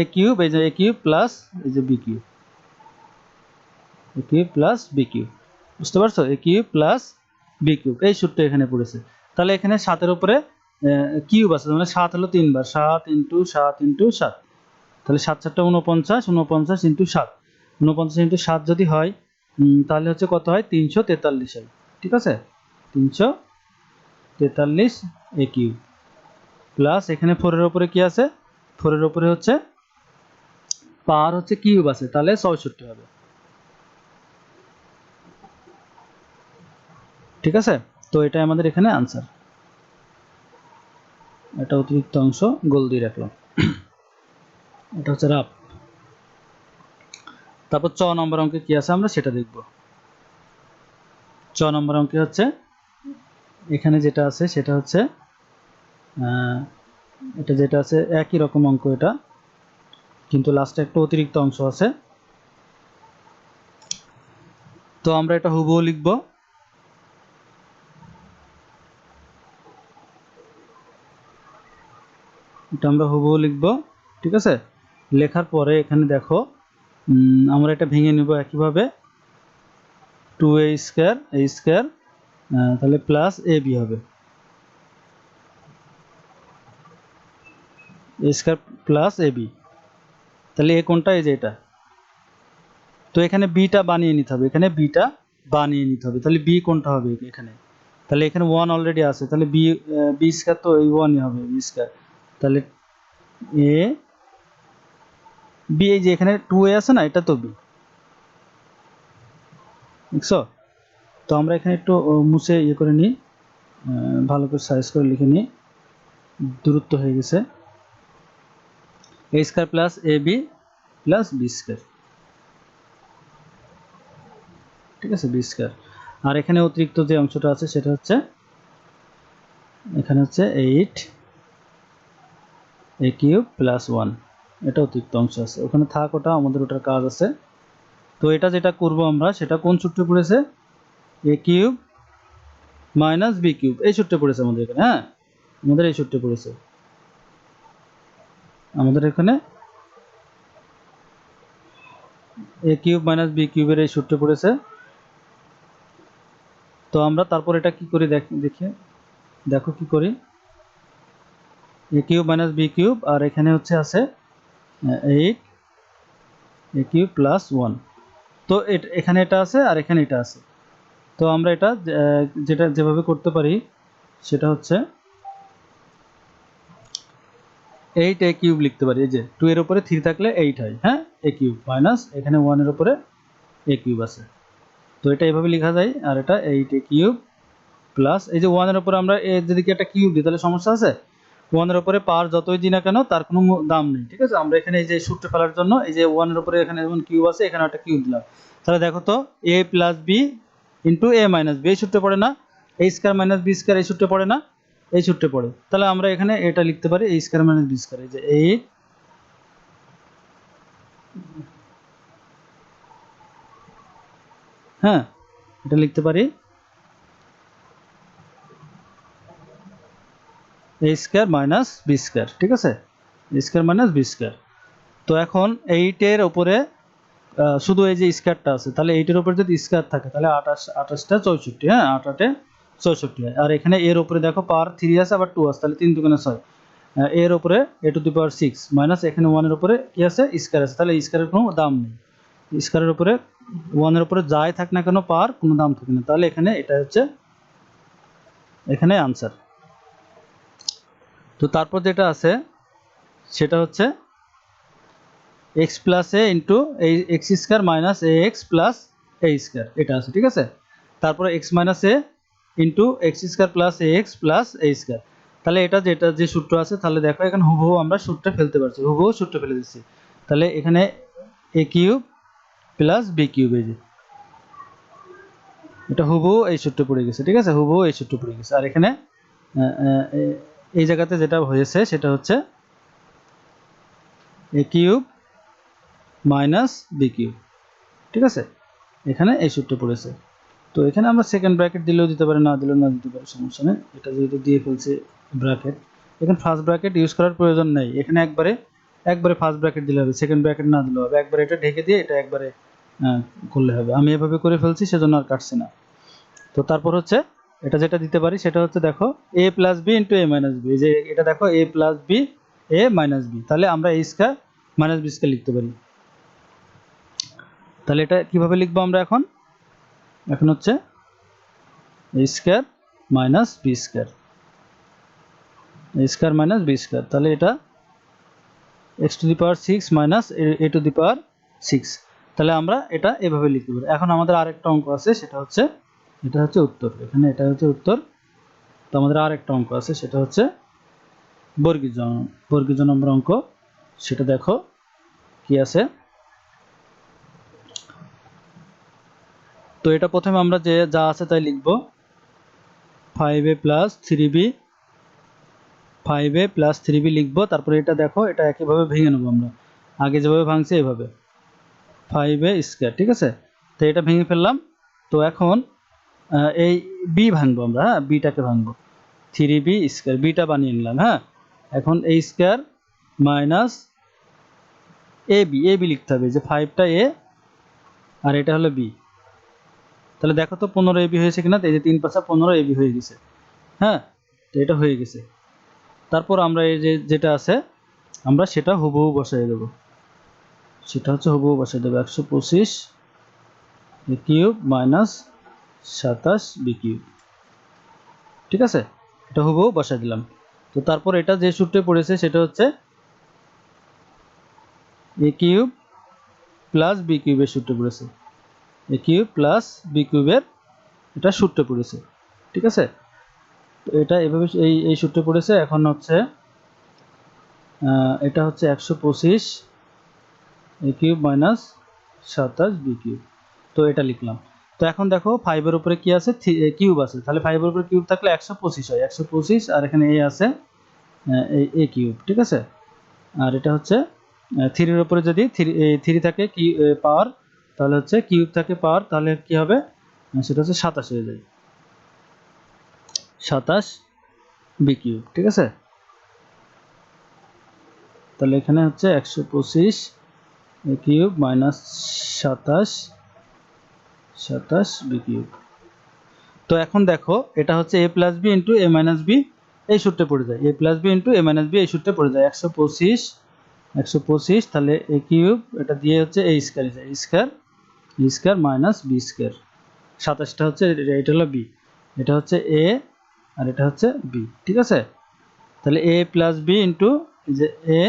এ কিউব, এই যে এ কিউব প্লাস এই যে বি কিউব, এ কিউব প্লাস বি কিউব, বুঝতে পারছো? এ কিউব প্লাস বি কিউব, এই সূত্র এখানে পড়েছে। তাহলে এখানে 7 এর উপরে কিউব আছে, মানে 7 হলো 3 বার, 7 ইনটু 7 ইনটু 7, তাহলে 7 7টা 49, 49 ইনটু 7, 49 ইনটু 7 যদি হয় তাহলে হচ্ছে কত হয়, 343 হয়। ঠিক আছে, 343 এ কিউব প্লাস এখানে 4 এর উপরে কি আছে, 4 এর উপরে হচ্ছে পাওয়ার হচ্ছে কিউব আছে, তাহলে 66 হবে। ঠিক আছে, তো এটাই আমাদের এখানে আনসার। এটা অতিরিক্ত অংশ গোল দিয়ে রাখলাম, এটা হচ্ছে রাফ। তারপর চ নম্বর অঙ্কে কি আছে আমরা সেটা দেখব। চ নম্বর অঙ্কে হচ্ছে এখানে যেটা আছে সেটা হচ্ছে এটা যেটা আছে একই রকম অঙ্ক, এটা কিন্তু লাস্টে একটা অতিরিক্ত অংশ আছে। তো আমরা এটা হুবহু লিখব, এটা আমরা হুবহু লিখব। ঠিক আছে, লেখার পরে এখানে দেখো আমরা এটা ভেঙে নেব একইভাবে, 2a স্কয়ার এ স্কয়ার, তাহলে প্লাস এ বি হবে, এ স্কয়ার প্লাস এ বি। তাহলে এ কোনটা, এই যে এটা। তো এখানে বিটা বানিয়ে নিতে হবে, এখানে বিটা বানিয়ে নিতে হবে। তাহলে বি কোনটা হবে এখানে, তাহলে এখানে 1 অলরেডি আছে, তাহলে বি বি স্কয়ার তো এই 1ই হবে, বি স্কয়ার। তাহলে এ বি, এই যে এখানে 2a আছে না, এটা তো বি, বুঝছো? তো আমরা এখানে একটু মুছে ইয়ে করে নিই, ভালো করে সাইজ করে লিখে নিই, দূরত্ব হয়ে গেছে। এ square plus a b plus b square, ঠিক আছে, বি স্কয়ার। আর এখানে অতিরিক্ত যে অংশটা আছে সেটা হচ্ছে এখানে হচ্ছে 8 এ কিউব প্লাস 1, এটা অতিরিক্ত অংশ আছে, ওখানে থাক, ওটা আমাদের ওটার কাজ আছে। তো এটা যেটা করব আমরা সেটা কোন সূত্রে পড়েছে, এ কিউব মাইনাস বি কিউব, এই সূত্রে পড়েছে আমাদের এখানে। হ্যাঁ, আমাদের এই সূত্রে পড়েছে, আমাদের এখানে এ কিউব মাইনাস বি কিউবের এই সূত্রে পড়েছে। তো আমরা তারপর এটা কি করি দেখো কি করি, এ কিউব মাইনাস বি কিউব, আর এখানে হচ্ছে আছে 8 এ কিউব প্লাস 1। তো এখানে এটা আছে আর এখানে এটা আছে। তো আমরা এটা যেটা যেভাবে করতে পারি সেটা হচ্ছে 8 এ কিউব লিখতে পারি, এই যে 2 এর উপরে 3 থাকলে 8 হয়। হ্যাঁ, এ কিউব মাইনাস এখানে 1 এর উপরে এ কিউব আছে, তো এটা এভাবে লেখা যায়। আর এটা 8 এ কিউব প্লাস এই যে 1 এর উপরে আমরা যদি একটা কিউব দিই তাহলে সমস্যা আছে, 1 এর উপরে পার যতই দিই না কেন তার কোনো দাম নেই, ঠিক আছে। আমরা এখানে এই যে সূত্র ফেলার জন্য এই যে 1 এর উপরে এখানে যেমন কিউব আছে এখানে একটা কিউব দিলাম, তাহলে দেখো তো এ plus b into a minus b, এই সূত্রে পড়ে না, এ স্কয়ার মাইনাস বি স্কয়ার এই সূত্রে পড়ে না, এই সূত্রে পড়ে। তাহলে আমরা এখানে এটা লিখতে পারি এ স্কয়ার মাইনাস বি স্কয়ার, এই যে 8, হ্যাঁ, এটা লিখতে পারি এ স্কয়ার মাইনাস বি স্কয়ার, ঠিক আছে, এ স্কয়ার মাইনাস বি স্কয়ার। তো এখন 8 এর উপরে শুধু এই যে স্কয়ারটা আছে, তাহলে 8 এর উপরে যদি স্কয়ার থাকে তাহলে 28 28টা 64, হ্যাঁ, 8 64 হয়। আর এখানে এর উপরে দেখো পাওয়ার 3 আছে আবার 2 আছে, তাহলে 3 দুগুণে 6, এর উপরে a to the power 6 minus এখানে 1 এর উপরে কি আছে, স্কয়ার আছে, তাহলে স্কয়ারের কোনো দাম নেই, স্কয়ারের উপরে 1 এর উপরে যাই থাক না কেন পাওয়ার কোনো দাম থাকে না, তাহলে এখানে এটা হচ্ছে এখানে आंसर। তো তারপর যেটা আছে সেটা হচ্ছে x প্লাস এ ইন্টু এই এক্স স্কয়ার মাইনাস এ এক্স প্লাস এ স্কয়ার, এটা আছে, ঠিক আছে। তারপরে এক্স মাইনাস এ ইন্টু এক্স স্কয়ার প্লাস এ এক্স প্লাস এ স্কয়ার, তাহলে এটা যেটা যে সূত্র আছে, তাহলে দেখো এখানে হুবহু আমরা সূত্রে ফেলতে পারছি, হুবহু সূত্রে ফেলে দিচ্ছি। তাহলে এখানে এ কিউব প্লাস বি কিউব, এই যে এটা হুবহু এই সূত্রে পড়ে গেছে, ঠিক আছে, হুবহু এই সূত্রে পড়ে গেছে। আর এখানে এই জায়গাতে যেটা হয়েছে সেটা হচ্ছে এ কিউব মাইনাস বি কিউব, ঠিক আছে, এখানে এই সূত্র পড়েছে। তো এখানে আমরা সেকেন্ড ব্র্যাকেট দিলেও দিতে পারি, না দিলেও না দিতে পারি, সমস্যা নেই, এটা যেহেতু দিয়ে ফেলছে ব্র্যাকেট, এখানে ফার্স্ট ব্র্যাকেট ইউজ করার প্রয়োজন নেই, এখানে একবারে একবারে ফার্স্ট ব্র্যাকেট দিলে হবে, সেকেন্ড ব্র্যাকেট না দিলেও হবে, একবারে এটা ঢেকে দিয়ে এটা একবারে করলে হবে। আমি এভাবে করে ফেলছি সেজন্য আর কাটছি না। তো তারপর হচ্ছে এটা যেটা দিতে পারি সেটা হচ্ছে দেখো এ plus b into a minus B, যে এটা দেখো এ প্লাস বি এ মাইনাস বি, তাহলে আমরা এ স্কয়ার মাইনাস বি স্কয়ার লিখতে পারি। তাহলে এটা কিভাবে লিখবো আমরা এখন, এখন হচ্ছে a square minus b square, a square minus b square, তাহলে এটা x to the power 6 minus a to the power 6, তাহলে আমরা এটা এভাবে লিখতে পারি। এখন আমাদের আরেকটা অঙ্ক আছে সেটা হচ্ছে এটা হচ্ছে উত্তর, এখানে এটা হচ্ছে উত্তর। তো আমাদের আরেকটা অঙ্ক আছে সেটা হচ্ছে বর্গীয় নম্বর অঙ্ক, সেটা দেখো কি আছে। তো এটা প্রথমে আমরা যে যা আছে তাই লিখব, 5a plus 3b, 5a plus 3b লিখবো। তারপরে এটা দেখো এটা একইভাবে ভেঙে নেবো আমরা, আগে যেভাবে ভাঙছি এইভাবে 5a স্কয়ার, ঠিক আছে। তো এটা ভেঙে ফেললাম। তো এখন এই বি ভাঙবো আমরা, হ্যাঁ, বিটাকে ভাঙবো, 3b স্কয়ার, বিটা বানিয়ে নিলাম। হ্যাঁ, এখন a square minus a b লিখতে হবে, যে 5টা এ আর এটা হলো বি, তাহলে দেখো তো 15 এবি হয়েছে কিনা, এই যে 3 5 15 এবি হয়ে গেছে। হ্যাঁ, তো এটা হয়ে গেছে। তারপর আমরা এই যে যেটা আছে আমরা সেটা হুবহু বসাই দেব, সেটা হচ্ছে হুবহু বসাই দেব 125 a cube minus 27 b cube, ঠিক আছে, এটা হুবহু বসাই দিলাম। তো তারপর এটা যে সূত্রে পড়েছে সেটা হচ্ছে এ কিউব প্লাস বি কিউবের সূত্রে পড়েছে, এ কিউব প্লাস বি কিউবের এটা সূত্রে পড়েছে, ঠিক আছে। তো এটা এভাবে এই সূত্রে পড়েছে। এখন হচ্ছে এটা হচ্ছে 125 a cube minus 27 b cube. তো এটা লিখলাম। তো এখন দেখো 5 এর উপরে কি আছে, কিউব আছে, তাহলে 5 এর উপরে কিউব থাকলে 125 হয়, 125 আর এখানে a আছে, এই a কিউব, ঠিক আছে। আর এটা হচ্ছে 3 এর উপরে যদি 3 থাকে কি পাওয়ার, তাহলে হচ্ছে কিউব থাকে পাওয়ার, তাহলে কি হবে, সেটা হচ্ছে 27 হয়ে যায়, 27 বি কিউব, ঠিক আছে। তাহলে এখানে হচ্ছে 125 a cube minus 27 b cube. তো এখন দেখো এটা হচ্ছে a plus b into a minus b, এই সূত্রে পড়ে যায়, a plus b into a minus b এই সূত্রে পড়ে যায়। 125 তাহলে এ কিউব, এটা দিয়ে হচ্ছে a square, a square minus b square, 27টা হচ্ছে, এটা হলো বি, এটা হচ্ছে এ আর এটা হচ্ছে বি, ঠিক আছে। তাহলে এ প্লাস বি ইন্টু যে এ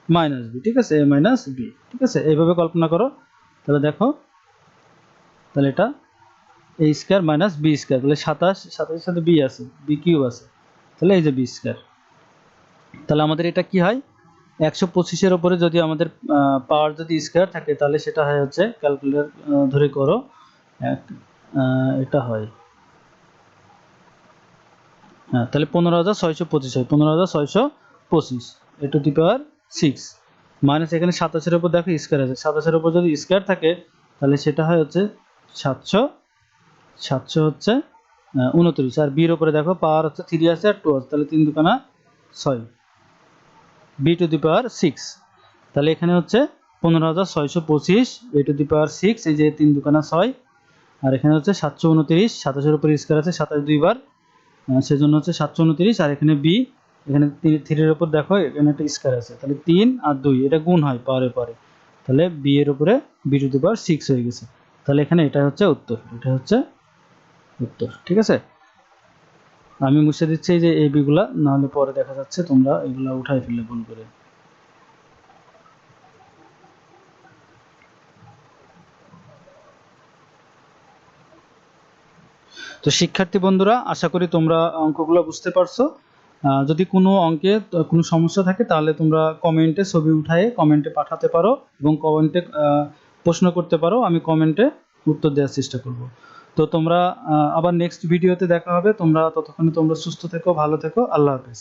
মাইনাস বি, ঠিক আছে, এ মাইনাস বি, ঠিক আছে, এইভাবে কল্পনা করো। তাহলে দেখো, তাহলে এটা এ স্কয়ার মাইনাস বি স্কয়ার, তাহলে 27 সাথে বি আছে, বি কিউব আছে, তাহলে এই যে বি স্কয়ার। তাহলে আমাদের এটা কি হয়, 125 এর উপরে যদি আমাদের পাওয়ার যদি স্কয়ার থাকে, তাহলে সেটা হয় হচ্ছে, ক্যালকুলেটর ধরে করো, এটা হয়, হ্যাঁ, তাহলে 15,625 হয়, 15,625 এ টু দি পাওয়ার 6 মাইনাস এখানে 27 এর উপর দেখো স্কয়ার আছে, 27 এর উপর যদি স্কয়ার থাকে, তাহলে সেটা হয় হচ্ছে 700, 700 হচ্ছে 29, আর বির উপরে দেখো পাওয়ার হচ্ছে 3 আছে আর 2 আছে, তাহলে 3 দুগুণা 6, বি টু দি পাওয়ার 6। তাহলে এখানে হচ্ছে 15,625 এ টু দি পাওয়ার 6, এই যে 3 দুগুণা 6, আর এখানে হচ্ছে 729, 27 এর উপর স্কয়ার আছে, 27 দুইবার, সেজন্য হচ্ছে 729, আর এখানে বি, এখানে 3 এর উপর দেখো এখানে একটা স্কয়ার আছে, তাহলে 3 আর 2 এটা গুণ হয় পাওয়ারের পরে, তাহলে বি এর উপরে বি টু দি পাওয়ার 6 হয়ে গেছে। তাহলে এখানে এটা হচ্ছে উত্তর, এটা হচ্ছে উত্তর, ঠিক আছে। আমি মুছে দিচ্ছি এই যে এই বিগুলা, নাহলে পরে দেখা যাচ্ছে তোমরা এগুলা উঠাই ফেললে ভুল করে। তো শিক্ষার্থী বন্ধুরা, আশা করি তোমরা অঙ্কগুলো বুঝতে পারছো। যদি কোনো অঙ্কে কোনো সমস্যা থাকে, তাহলে তোমরা কমেন্টে ছবি উঠায়ে কমেন্টে পাঠাতে পারো, এবং কমেন্টে প্রশ্ন করতে পারো, আমি কমেন্টে উত্তর দেওয়ার চেষ্টা করব। তো তোমরা আবার নেক্সট ভিডিওতে দেখা হবে। তোমরা ততক্ষণে তোমরা সুস্থ থেকো, ভালো থেকো, আল্লাহ হাফেজ।